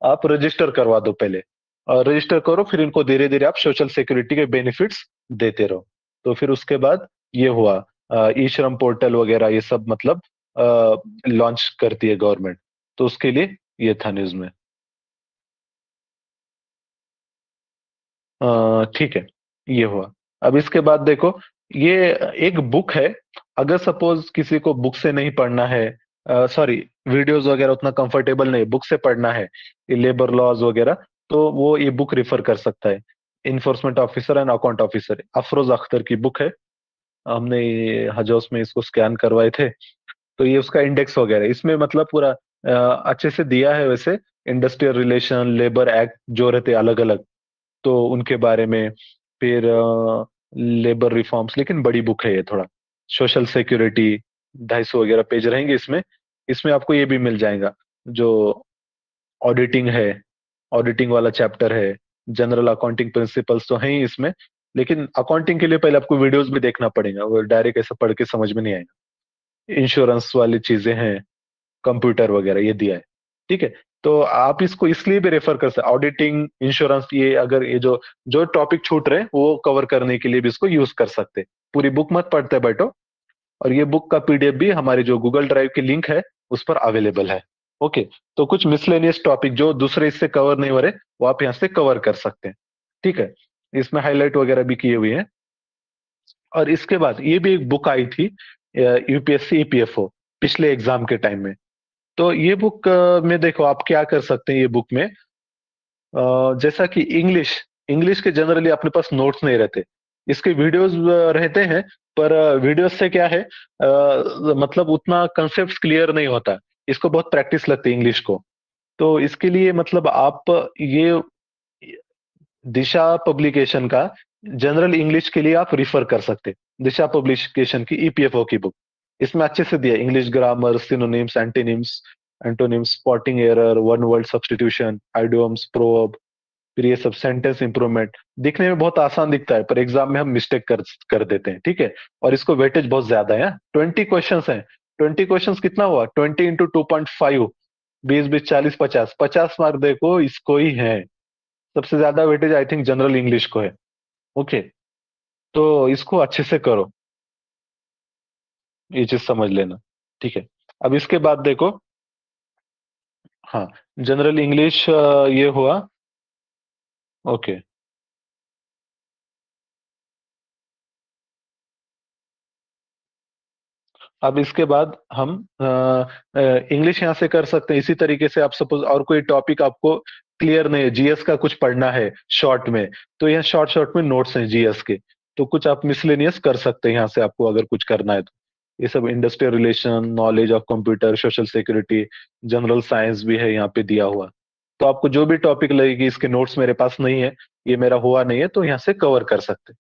आप रजिस्टर करवा दो पहले, और रजिस्टर करो, फिर इनको धीरे धीरे आप सोशल सिक्योरिटी के बेनिफिट्स देते रहो। तो फिर उसके बाद ये हुआ, ई श्रम पोर्टल वगैरह ये सब मतलब लॉन्च करती है गवर्नमेंट। तो उसके लिए ये था न्यूज में। ठीक है, ये हुआ। अब इसके बाद देखो, ये एक बुक है। अगर सपोज किसी को बुक से नहीं पढ़ना है, सॉरी, वीडियोस वगैरह उतना कंफर्टेबल नहीं, बुक से पढ़ना है ये लेबर लॉज वगैरह, तो वो ये बुक रिफर कर सकता है। Enforcement officer and account officer, Afroz Akhtar की बुक है। हमने ये हजौस में इसको स्कैन करवाए थे। तो ये उसका इंडेक्स वगैरह इसमें मतलब पूरा अच्छे से दिया है वैसे। इंडस्ट्रियल रिलेशन, लेबर एक्ट जो रहते अलग अलग, तो उनके बारे में। फिर लेबर रिफॉर्म्स, लेकिन बड़ी बुक है ये थोड़ा। सोशल सिक्योरिटी, 250 वगैरह पेज रहेंगे इसमें। इसमें आपको ये भी मिल जाएगा, जो ऑडिटिंग है, ऑडिटिंग वाला चैप्टर है। जनरल अकाउंटिंग प्रिंसिपल्स तो हैं ही इसमें, लेकिन अकाउंटिंग के लिए पहले आपको वीडियोस भी देखना पड़ेगा, वो डायरेक्ट ऐसा पढ़ के समझ में नहीं आएगा। इंश्योरेंस वाली चीजें हैं, कंप्यूटर वगैरह ये दिया है। ठीक है। तो आप इसको इसलिए भी रेफर कर सकते, ऑडिटिंग, इंश्योरेंस, ये अगर ये जो जो टॉपिक छूट रहे हैं वो कवर करने के लिए भी इसको यूज कर सकते। पूरी बुक मत पढ़ते बैठो। और ये बुक का पीडीएफ भी हमारी जो गूगल ड्राइव की लिंक है उस पर अवेलेबल है। ओके। तो कुछ मिसलेनियस टॉपिक जो दूसरे इससे कवर नहीं हो रहे, वो आप यहाँ से कवर कर सकते हैं। ठीक है। इसमें हाईलाइट वगैरह भी किए हुए हैं। और इसके बाद ये भी एक बुक आई थी, यूपीएससी ईपीएफओ, पिछले एग्जाम के टाइम में। तो ये बुक में देखो आप क्या कर सकते हैं ये बुक में। जैसा कि इंग्लिश, इंग्लिश के जनरली अपने पास नोट्स नहीं रहते, इसके वीडियोस रहते हैं। पर वीडियोस से क्या है, मतलब उतना कंसेप्ट क्लियर नहीं होता। इसको बहुत प्रैक्टिस लगती है इंग्लिश को। तो इसके लिए मतलब आप ये दिशा पब्लिकेशन का जनरल इंग्लिश के लिए आप रिफर कर सकते हैं, दिशा पब्लिकेशन की ईपीएफओ की बुक। इसमें अच्छे से दिया English grammar, synonyms, antonyms, antonyms, spotting error, one word substitution, idioms, proverb, फिर ये सब सेंटेंस इंप्रूवमेंट। दिखने में बहुत आसान दिखता है, पर एग्जाम में हम मिस्टेक कर देते हैं। ठीक है। और इसको वेटेज बहुत ज्यादा है, 20 क्वेश्चन है। 20 क्वेश्चन कितना हुआ, 20 इंटू 2.5, 20 20 40 50, 50 मार्क देखो इसको ही है। सबसे ज्यादा weightage I think general English को है। ओके। तो इसको अच्छे से करो। ये चीज समझ लेना। ठीक है, अब इसके बाद देखो, हाँ, जनरल इंग्लिश ये हुआ। ओके, अब इसके बाद हम इंग्लिश यहाँ से कर सकते हैं। इसी तरीके से आप सपोज और कोई टॉपिक आपको क्लियर नहीं है, जीएस का कुछ पढ़ना है शॉर्ट में, तो यहाँ शॉर्ट शॉर्ट में नोट्स हैं जीएस के, तो कुछ आप मिसलेनियस कर सकते हैं यहाँ से, आपको अगर कुछ करना है तो। ये सब industrial relation, knowledge of computer, social security, general science भी है यहाँ पे दिया हुआ। तो आपको जो भी टॉपिक लगेगी, इसके नोट्स मेरे पास नहीं है, ये मेरा हुआ नहीं है, तो यहाँ से कवर कर सकते हैं।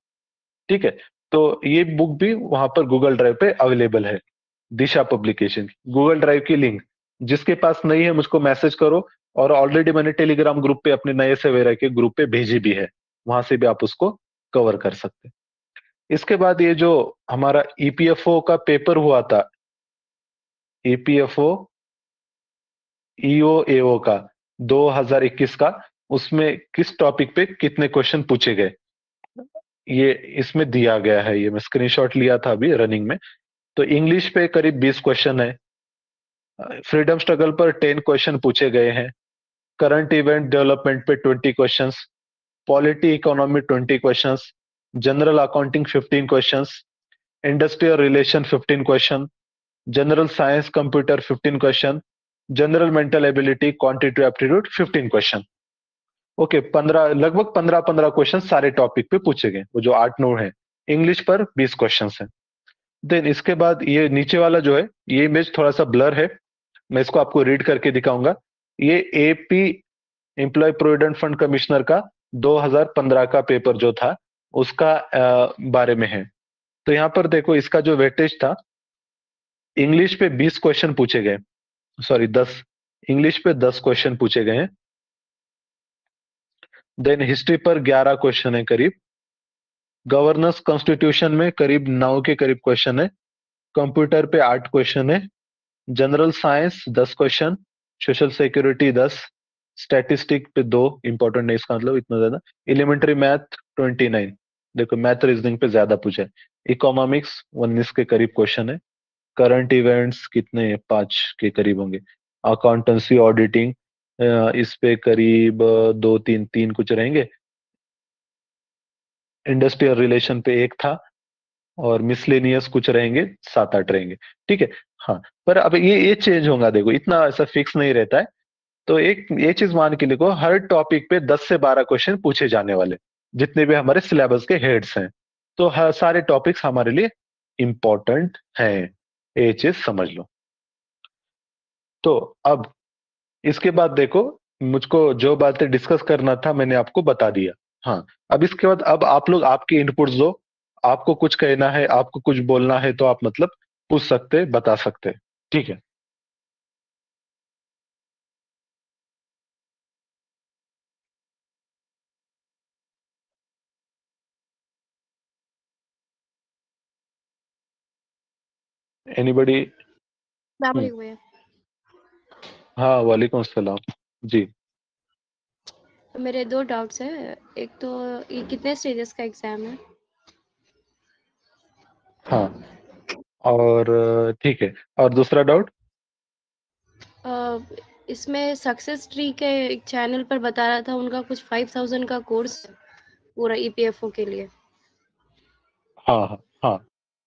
ठीक है, तो ये बुक भी वहां पर गूगल ड्राइव पे अवेलेबल है, दिशा पब्लिकेशन की गूगल ड्राइव की लिंक। जिसके पास नहीं है मुझको मैसेज करो, और ऑलरेडी मैंने टेलीग्राम ग्रुप पे अपने नए सवेरा के ग्रुप पे भेजी भी है, वहां से भी आप उसको कवर कर सकते हैं। इसके बाद ये जो हमारा ईपीएफओ का पेपर हुआ था, ईपीएफओ ईओ एओ का 2021 का, उसमें किस टॉपिक पे कितने क्वेश्चन पूछे गए, ये इसमें दिया गया है। ये मैं स्क्रीनशॉट लिया था अभी रनिंग में। तो इंग्लिश पे करीब 20 क्वेश्चन है, फ्रीडम स्ट्रगल पर 10 क्वेश्चन पूछे गए हैं, करंट इवेंट डेवलपमेंट पे 20 questions, polity economy 20 questions, general accounting 15 questions, industrial relation 15 question, general science computer 15 question, general mental ability quantitative aptitude 15 question. Okay, 15, लगभग 15-15 क्वेश्चन सारे टॉपिक पे पूछे गए, वो जो 8-9 है। इंग्लिश पर 20 क्वेश्चन है। देन इसके बाद ये नीचे वाला जो है, ये इमेज थोड़ा सा ब्लर है, मैं इसको आपको रीड करके दिखाऊंगा। ये AP employ provident fund commissioner का 2015 का पेपर जो था, उसका बारे में है। तो यहाँ पर देखो, इसका जो वेटेज था, इंग्लिश पे 20 क्वेश्चन पूछे गए, सॉरी 10, इंग्लिश पे 10 क्वेश्चन पूछे गए हैं। देन हिस्ट्री पर 11 क्वेश्चन है करीब, गवर्नेंस कॉन्स्टिट्यूशन में करीब 9 के करीब क्वेश्चन है, कंप्यूटर पे 8 क्वेश्चन है, general science 10 question, social security 10, statistic पे 2, इंपॉर्टेंट नहीं इसका मतलब इतना ज्यादा, एलिमेंट्री मैथ 29, देखो मैथ रीजनिंग पे ज्यादा पूछा है, इकोनॉमिक्स 19 के करीब क्वेश्चन है, करंट इवेंट्स कितने 5 के करीब होंगे, अकाउंटेंसी ऑडिटिंग इस पे करीब 2-3 कुछ रहेंगे, इंडस्ट्रियल रिलेशन पे 1 था, और मिसलेनियस कुछ रहेंगे 7-8 रहेंगे। ठीक है, हाँ, पर अब ये चेंज होगा, देखो इतना ऐसा फिक्स नहीं रहता है। तो एक ये चीज मान के लिखो, हर टॉपिक पे 10 से 12 क्वेश्चन पूछे जाने वाले, जितने भी हमारे सिलेबस के हेड्स हैं। तो हर सारे टॉपिक्स हमारे लिए इंपॉर्टेंट हैं, ये चीज समझ लो। तो अब इसके बाद देखो, मुझको जो बातें डिस्कस करना था मैंने आपको बता दिया। हाँ, अब इसके बाद अब आप लोग आपकी इनपुट्स दो, आपको कुछ कहना है, आपको कुछ बोलना है, तो आप मतलब पूछ सकते, बता सकते। ठीक है, एनीबडी? सलाम अलैकुम भैया। हाँ, वालेकुम अस्सलाम जी। मेरे दो डाउट्स है। एक तो ये कितने स्टेजेस का एग्जाम है? हाँ, और ठीक है, और दूसरा डाउट? अ, इसमें सक्सेस ट्री के एक चैनल पर बता रहा था, उनका कुछ 5000 का कोर्स पूरा ईपीएफओ के लिए, हाँ हाँ हाँ,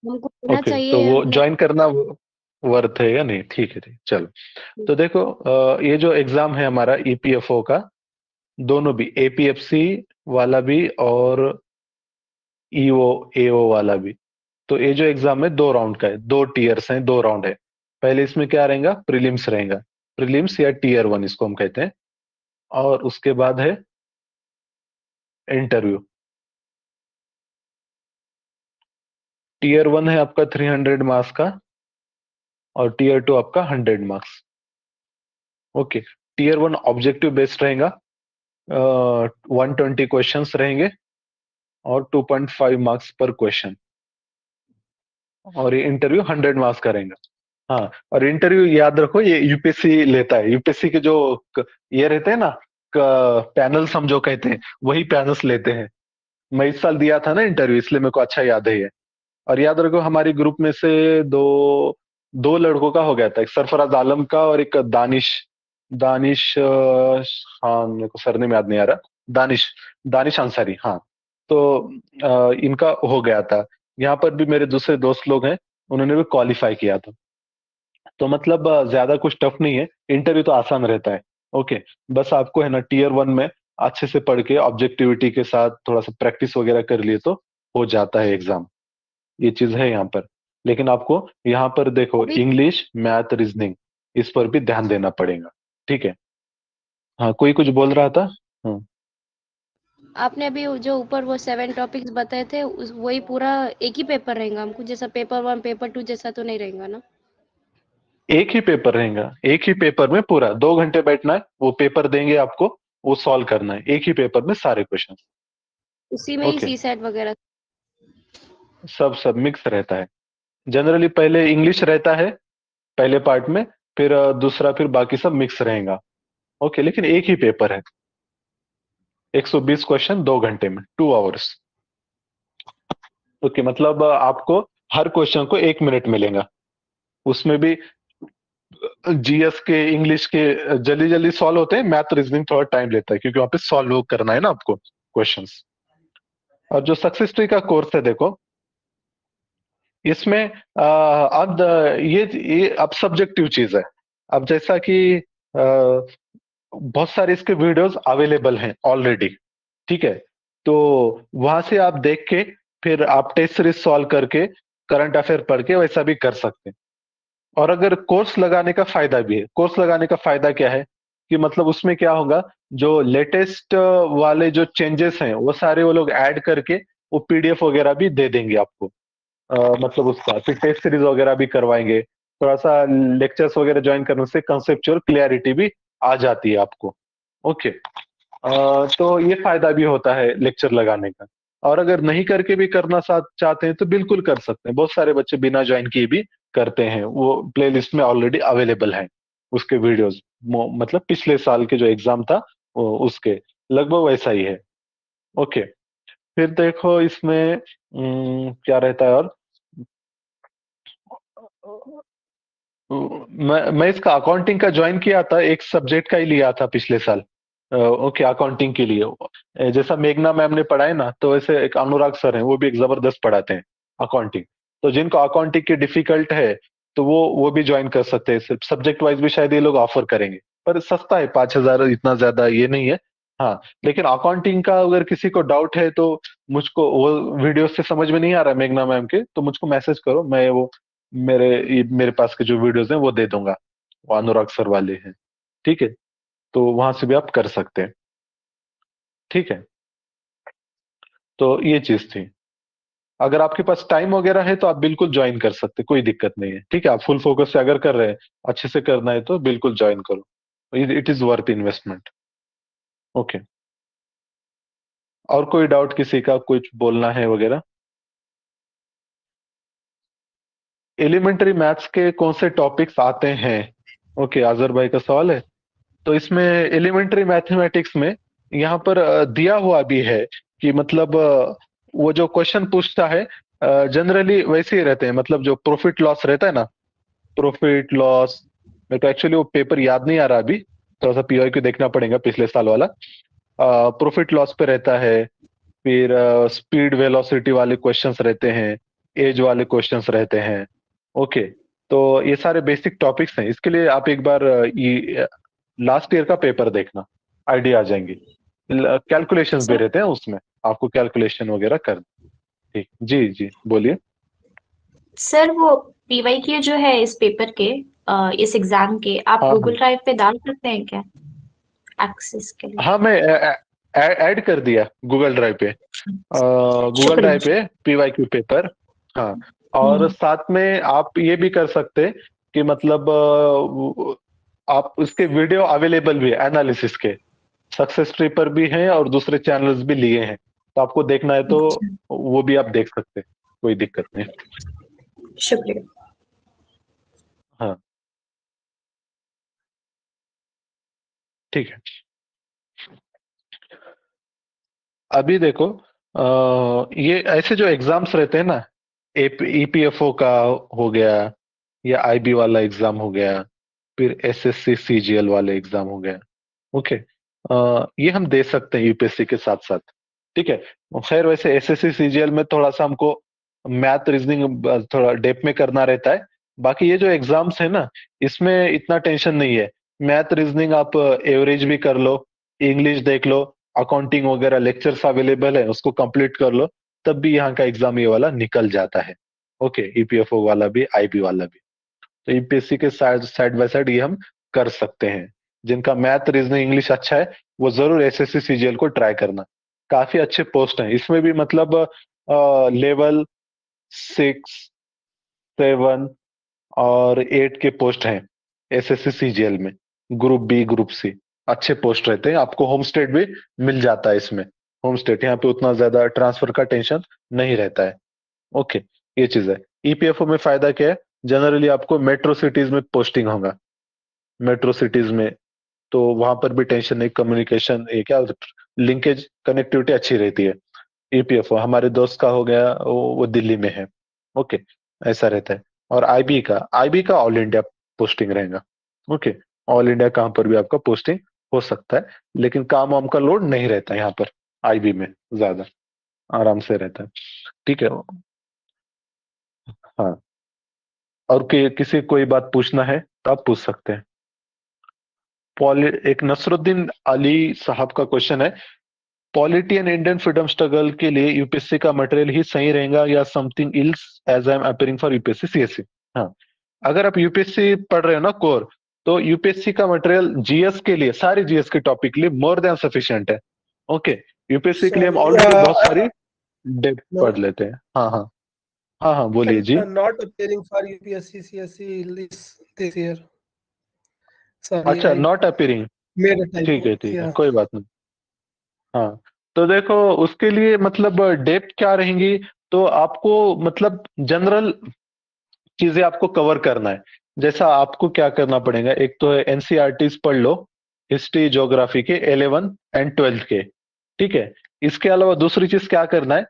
हमको लेना ओके, तो चाहिए या वो नहीं? ज्वाइन करना वर्थ है या नहीं? ठीक है, ठीक, चलो। तो देखो, ये जो एग्जाम है हमारा ईपीएफओ का, दोनों भी, एपीएफसी वाला भी और ईओ एओ वाला भी, तो ये जो एग्जाम है 2 राउंड का है, 2 टीयर्स हैं, 2 राउंड है। पहले इसमें क्या रहेगा, प्रीलिम्स रहेगा, प्रीलिम्स या टीयर 1 इसको हम कहते हैं, और उसके बाद है इंटरव्यू। टीयर 1 है आपका 300 मार्क्स का, और टीयर 2 आपका 100 marks. Okay, tier 1 objective based रहेगा, 120 क्वेश्चंस रहेंगे, और 2.5 मार्क्स पर क्वेश्चन, और ये इंटरव्यू 100 मार्क्स का रहेगा। हाँ, और इंटरव्यू याद रखो, ये यूपीएससी लेता है, यूपीएससी के जो ये रहते हैं ना, पैनल्स हम जो कहते हैं, वही पैनल्स लेते हैं। मैं इस साल दिया था ना इंटरव्यू, इसलिए मेरे को अच्छा याद है ये। और याद रखो हमारी ग्रुप में से दो दो लड़कों का हो गया था, एक सरफराज आलम का और एक दानिश दानिश हाँ मेरे को सरनेम याद नहीं आ रहा। दानिश दानिश अंसारी, हाँ। तो इनका हो गया था। यहाँ पर भी मेरे दूसरे दोस्त लोग हैं, उन्होंने भी क्वालिफाई किया था। तो मतलब ज्यादा कुछ टफ नहीं है, इंटरव्यू तो आसान रहता है। ओके, बस आपको है ना टीयर 1 में अच्छे से पढ़ के ऑब्जेक्टिविटी के साथ थोड़ा सा प्रैक्टिस वगैरह कर लिए तो हो जाता है एग्जाम। ये चीज है यहाँ पर। लेकिन आपको यहाँ पर देखो अभी इंग्लिश, मैथ, रीजनिंग, इस पर भी ध्यान देना पड़ेगा। ठीक है। हाँ, कोई कुछ बोल रहा था। हाँ, आपने अभी जो ऊपर वो 7 टॉपिक्स बताए थे वही पूरा एक ही पेपर रहेगा हमको, जैसा पेपर 1 पेपर 2 जैसा तो नहीं रहेगा ना? एक ही पेपर रहेगा, एक ही पेपर में पूरा 2 घंटे बैठना है, वो पेपर देंगे आपको, वो सॉल्व करना है एक ही पेपर में सारे क्वेश्चन। उसी में ही ओके, सीसैट वगैरह? सब सब मिक्स रहता है। जनरली पहले इंग्लिश रहता है पहले पार्ट में, फिर दूसरा, फिर बाकी सब मिक्स रहेगा। ओके, लेकिन एक ही पेपर है। 120 क्वेश्चन 2 घंटे में, 2 आवर्स। ओके, मतलब आपको हर क्वेश्चन को 1 मिनट मिलेगा। उसमें भी जीएस के, इंग्लिश के जल्दी जल्दी सॉल्व होते हैं, मैथ रीजनिंग थोड़ा टाइम लेता है क्योंकि वहां पे सॉल्व करना है ना आपको क्वेश्चंस। और जो सक्सेस ट्री का कोर्स है देखो, इसमें अब ये अब सब्जेक्टिव चीज है। अब जैसा कि बहुत सारे इसके वीडियोस अवेलेबल हैं ऑलरेडी। ठीक है। तो वहां से आप देख के फिर आप टेस्ट सीरीज सॉल्व करके करंट अफेयर पढ़ के वैसा भी कर सकते हैं। और अगर कोर्स लगाने का फायदा भी है, कोर्स लगाने का फायदा क्या है कि मतलब उसमें क्या होगा, जो लेटेस्ट वाले जो चेंजेस हैं वो सारे वो लोग ऐड करके वो पीडीएफ वगैरह भी दे देंगे आपको। मतलब उसका फिर टेस्ट सीरीज वगैरह भी करवाएंगे। थोड़ा सा लेक्चर्स वगैरह ज्वाइन करने से कंसेप्चुअल क्लियरिटी भी आ जाती है आपको। ओके। तो ये फायदा भी होता है लेक्चर लगाने का। और अगर नहीं करके भी करना चाहते हैं तो बिल्कुल कर सकते हैं, बहुत सारे बच्चे बिना ज्वाइन किए भी करते हैं, वो प्लेलिस्ट में ऑलरेडी अवेलेबल है उसके वीडियोस। मतलब पिछले साल के जो एग्जाम था उसके लगभग वैसा ही है। ओके। फिर देखो इसमें क्या रहता है और मैं इसका अकाउंटिंग का ज्वाइन किया था, एक सब्जेक्ट का ही लिया था पिछले साल। ओके, अकाउंटिंग के लिए जैसा मेघना मैम ने पढ़ाया ना, तो वैसे एक अनुराग सर हैं, वो भी एक जबरदस्त पढ़ाते हैं अकाउंटिंग। तो जिनको अकाउंटिंग की डिफिकल्ट है तो वो भी ज्वाइन कर सकते हैं। सब्जेक्ट वाइज भी शायद ये लोग ऑफर करेंगे, पर सस्ता है, 5,000, इतना ज्यादा ये नहीं है। हाँ, लेकिन अकाउंटिंग का अगर किसी को डाउट है तो मुझको, वो वीडियो से समझ में नहीं आ रहा मेघना मैम के, तो मुझको मैसेज करो, मैं वो मेरे पास के जो वीडियोस हैं वो दे दूंगा, वो अनुराग सर वाले हैं। ठीक है। तो वहां से भी आप कर सकते हैं। ठीक है। तो ये चीज थी। अगर आपके पास टाइम वगैरह है तो आप बिल्कुल ज्वाइन कर सकते, कोई दिक्कत नहीं है। ठीक है, आप फुल फोकस से अगर कर रहे हैं, अच्छे से करना है तो बिल्कुल ज्वाइन करो, it is worth investment. Okay. और कोई डाउट किसी का, कुछ बोलना है वगैरह? एलिमेंट्री मैथ्स के कौन से टॉपिक्स आते हैं? ओके, आजर भाई का सवाल है। तो इसमें एलिमेंट्री मैथमेटिक्स में यहाँ पर दिया हुआ भी है कि मतलब वो जो क्वेश्चन पूछता है जनरली वैसे ही रहते हैं, मतलब जो प्रॉफिट लॉस रहता है ना, प्रॉफिट लॉस, मेरे को एक्चुअली वो पेपर याद नहीं आ रहा अभी, थोड़ा सा पीवाईक्यू देखना पड़ेगा पिछले साल वाला। प्रॉफिट लॉस पे रहता है, फिर स्पीड वेलोसिटी वाले क्वेश्चंस रहते हैं, एज वाले क्वेश्चंस रहते हैं। ओके। तो ये सारे बेसिक टॉपिक्स हैं, इसके लिए आप एक बार ये लास्ट ईयर का पेपर देखना, आइडिया आ जाएंगे। कैलकुलेशंस भी सर रहते हैं उसमें, आपको कैलकुलेशन वगैरह कर। ठीक, जी जी बोलिए। सर वो पीवाईक्यू जो है इस पेपर के इस एग्जाम के आप हाँ हाँ गूगल ड्राइव पे डाल सकते हैं क्या एक्सेस के लिए? हाँ, मैं ऐड कर दिया गूगल ड्राइव पे, गूगल ड्राइव शुक्रिया। पे पीवाईक्यू पेपर। हाँ, और हम्म, साथ में आप ये भी कर सकते कि मतलब आप उसके वीडियो अवेलेबल भी है एनालिसिस के, सक्सेस ट्री पर भी हैं और दूसरे चैनल्स भी लिए हैं, तो आपको देखना है तो अच्छा, वो भी आप देख सकते हैं, कोई दिक्कत नहीं। शुक्रिया। हाँ, ठीक है। अभी देखो ये ऐसे जो एग्जाम्स रहते हैं ना, ईपीएफओ का हो गया, या आईबी वाला एग्जाम हो गया, फिर एसएससी सीजीएल वाले एग्जाम हो गया। ओके, ये हम दे सकते हैं यूपीएससी के साथ साथ। ठीक है। खैर वैसे एसएससी सीजीएल में थोड़ा सा हमको मैथ रीजनिंग थोड़ा डेप में करना रहता है। बाकी ये जो एग्जाम्स है ना, इसमें इतना टेंशन नहीं है। मैथ रीजनिंग आप एवरेज भी कर लो, इंग्लिश देख लो, अकाउंटिंग वगैरह लेक्चर्स अवेलेबल है, उसको कंप्लीट कर लो, तब भी यहाँ का एग्जाम ये वाला निकल जाता है। ओके, ईपीएफओ वाला भी, आईबी वाला भी। तो यूपीएससी के साइड साइड बाय साइड ये हम कर सकते हैं। जिनका मैथ रीजनिंग इंग्लिश अच्छा है वो जरूर एसएससी सीजीएल को ट्राई करना। काफी अच्छे पोस्ट हैं इसमें भी, मतलब लेवल 6, 7 और 8 के पोस्ट हैं एसएससी सीजीएल में। ग्रुप बी, ग्रुप सी अच्छे पोस्ट रहते हैं। आपको होम स्टेट भी मिल जाता है इसमें। होम स्टेट यहाँ पे उतना ज्यादा ट्रांसफर का टेंशन नहीं रहता है। ओके, ये चीज है। ईपीएफओ में फायदा क्या है, जनरली आपको मेट्रो सिटीज में पोस्टिंग होगा। मेट्रो सिटीज में तो वहां पर भी टेंशन नहीं, कम्युनिकेशन ये क्या, लिंकेज कनेक्टिविटी अच्छी रहती है। ईपीएफओ हमारे दोस्त का हो गया, वो दिल्ली में है। ओके, ऐसा रहता है। और आईबी का ऑल इंडिया पोस्टिंग रहेगा। ओके, ऑल इंडिया कहाँ पर भी आपका पोस्टिंग हो सकता है, लेकिन काम वाम का लोड नहीं रहता यहाँ पर आईबी में, ज्यादा आराम से रहता है। ठीक है। हाँ, और किसी कोई बात पूछना है तो आप पूछ सकते हैं। एक नसरुद्दीन अली साहब का क्वेश्चन है, polity and Indian freedom struggle के लिए यूपीएससी का मटेरियल ही सही रहेगा या something else as I am appearing for UPSC CSC. हाँ, अगर आप यूपीएससी पढ़ रहे हो ना कोर, तो यूपीएससी का मटेरियल जीएस के लिए, सारी जीएस के टॉपिक के लिए मोर देन सफिशिएंट है। ओके, यूपीएससी के लिए हम Sorry, ऑलरेडी बहुत सारी डेप्थ no, पढ़ लेते हैं। हाँ हाँ, हाँ हाँ, बोलिए जी। not appearing for UPSC CSC this year. Sorry, अच्छा, I not appearing. made a ठीक है, typo. ठीक है, Yeah. कोई बात नहीं। हाँ, तो देखो उसके लिए मतलब डेप्थ क्या रहेंगी, तो आपको मतलब जनरल चीजें आपको कवर करना है। जैसा आपको क्या करना पड़ेगा, एक तो है एनसीईआरटीज पढ़ लो, हिस्ट्री ज्योग्राफी के 11 एंड 12 के। ठीक है। इसके अलावा दूसरी चीज क्या करना है,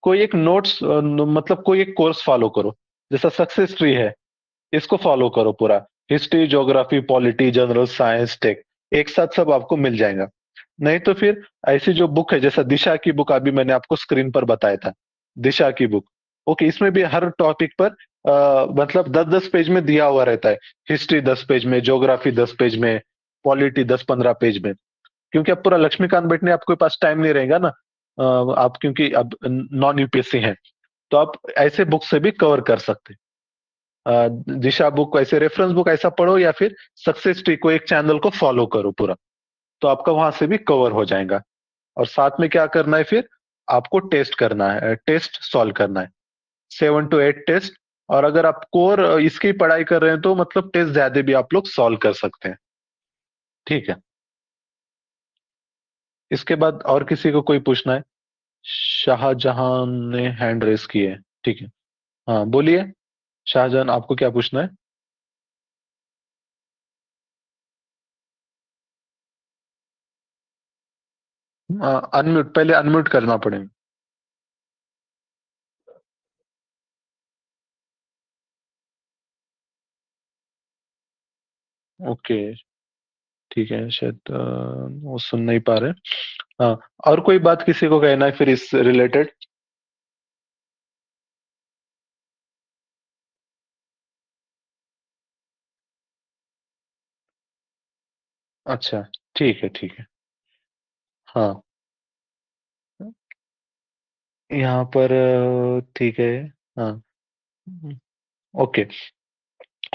कोई एक नोट्स मतलब कोई एक कोर्स फॉलो करो। जैसा सक्सेस ट्री है, इसको फॉलो करो पूरा। History geography polity general science tech एक साथ सब आपको मिल जाएगा। नहीं तो फिर ऐसी जो बुक है, जैसा दिशा की बुक अभी मैंने आपको स्क्रीन पर बताया था, दिशा की बुक। ओके, इसमें भी हर टॉपिक पर मतलब 10-10 पेज में दिया हुआ रहता है। हिस्ट्री 10 पेज में, ज्योग्राफी 10 पेज में, पॉलिटी 10-15 पेज में। क्योंकि अब पूरा लक्ष्मीकांत बैठने आपके पास टाइम नहीं रहेगा ना। आप क्योंकि अब नॉन यूपीएससी हैं, तो आप ऐसे बुक से भी कवर कर सकते हैं। दिशा बुक ऐसे रेफरेंस बुक ऐसा पढ़ो, या फिर सक्सेस ट्री को एक चैनल को फॉलो करो पूरा, तो आपका वहां से भी कवर हो जाएगा। और साथ में क्या करना है फिर, आपको टेस्ट करना है, टेस्ट सॉल्व करना है, 7 to 8 टेस्ट। और अगर आप कोर इसकी पढ़ाई कर रहे हैं तो मतलब टेस्ट ज्यादा भी आप लोग सॉल्व कर सकते हैं। ठीक है। इसके बाद और किसी को कोई पूछना है? शाहजहां ने हैंड रेस की है। ठीक है, हाँ बोलिए शाहजहां, आपको क्या पूछना है? अनम्यूट, पहले अनम्यूट करना पड़ेगा। ओके, ठीक है, शायद वो सुन नहीं पा रहे। हाँ, और कोई बात किसी को कहना है फिर इस रिलेटेड? अच्छा, ठीक है, ठीक है। हाँ, यहाँ पर ठीक है। हाँ, ओके।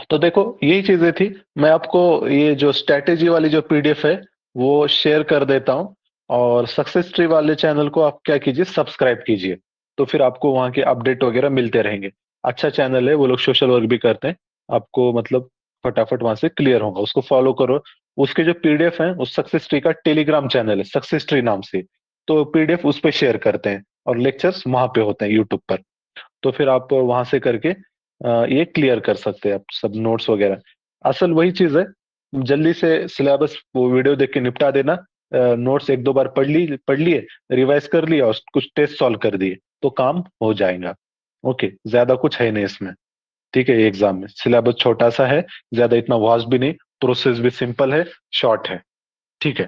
तो देखो यही चीजें थी। मैं आपको ये जो स्ट्रेटेजी वाली जो पीडीएफ है वो शेयर कर देता हूँ। और सक्सेस ट्री वाले चैनल को आप क्या कीजिए, सब्सक्राइब कीजिए। तो फिर आपको वहाँ के अपडेट वगैरह मिलते रहेंगे। अच्छा चैनल है, वो लोग सोशल वर्क भी करते हैं। आपको मतलब फटाफट वहां से क्लियर होगा, उसको फॉलो करो। उसके जो पीडीएफ है, उस सक्सेस ट्री का टेलीग्राम चैनल है सक्सेस ट्री नाम से, तो पीडीएफ उस पर शेयर करते हैं और लेक्चर्स वहां पे होते हैं यूट्यूब पर। तो फिर आप वहां से करके ये क्लियर कर सकते हैं आप सब नोट्स वगैरह। असल वही चीज है, जल्दी से सिलेबस वो वीडियो देख के निपटा देना। नोट्स एक दो बार पढ़ लिए, रिवाइज कर लिया और कुछ टेस्ट सॉल्व कर दिए, तो काम हो जाएगा। ओके, ज्यादा कुछ है नहीं इसमें। ठीक है, एग्जाम में सिलेबस छोटा सा है, ज्यादा इतना वास्ट भी नहीं, प्रोसेस भी सिंपल है, शॉर्ट है। ठीक है।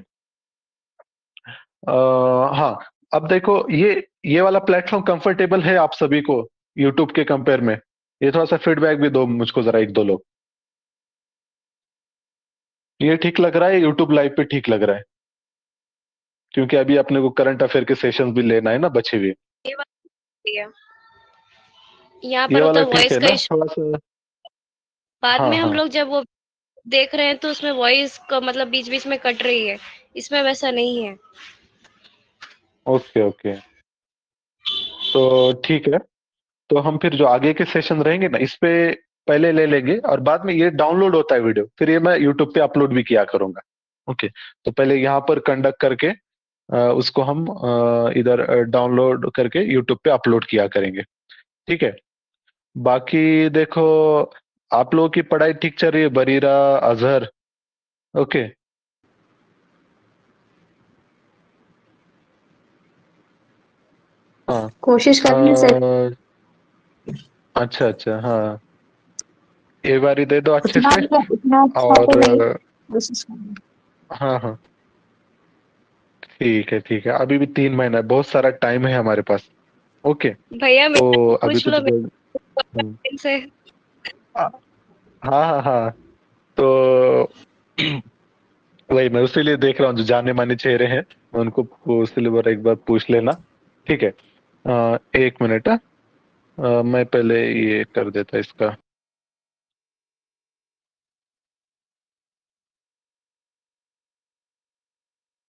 हाँ, अब देखो ये वाला प्लेटफॉर्म कंफर्टेबल है आप सभी को यूट्यूब के कंपेयर में? ये थोड़ा सा फीडबैक भी दो मुझको जरा, एक दो लोग। ये ठीक लग रहा है? यूट्यूब लाइव पे ठीक लग रहा है? क्योंकि अभी अपने को करंट अफेयर के सेशंस भी लेना है ना, बचे हुए। ये वाला सही है। यहाँ ये पर वाला होता ठीक वॉइस है का ना इशू। थोड़ा सा? बाद हाँ में हम हाँ, लोग जब वो देख रहे हैं तो उसमें वॉइस का मतलब बीच बीच में कट रही है, इसमें वैसा नहीं है। ओके ओके, तो ठीक है। तो हम फिर जो आगे के सेशन रहेंगे ना, इस पे पहले ले लेंगे, और बाद में ये डाउनलोड होता है वीडियो, फिर ये मैं यूट्यूब पे अपलोड भी किया करूंगा। ओके, तो पहले यहाँ पर कंडक्ट करके उसको हम इधर डाउनलोड करके यूट्यूब पे अपलोड किया करेंगे। ठीक है। बाकी देखो, आप लोगों की पढ़ाई ठीक चल रही है? बरीरा, अजहर? ओके। हाँ। कोशिश कर रहे हैं सर। अच्छा अच्छा, हाँ, एक बारी दे दो अच्छे उतना से। उतना अच्छा और तो नहीं, कोशिश कर रहे हैं। हाँ हाँ, ठीक है ठीक है, अभी भी 3 महीना है, बहुत सारा टाइम है हमारे पास। ओके, भैया तो मेरा अभी पूछ तो लो हम्म, से। आ- हाँ हाँ हाँ, तो वही मैं उसीलिए देख रहा हूँ, जो जाने माने चेहरे हैं मैं उनको इसलिए एक बार पूछ लेना। ठीक है। 1 मिनट, मैं पहले ये कर देता इसका।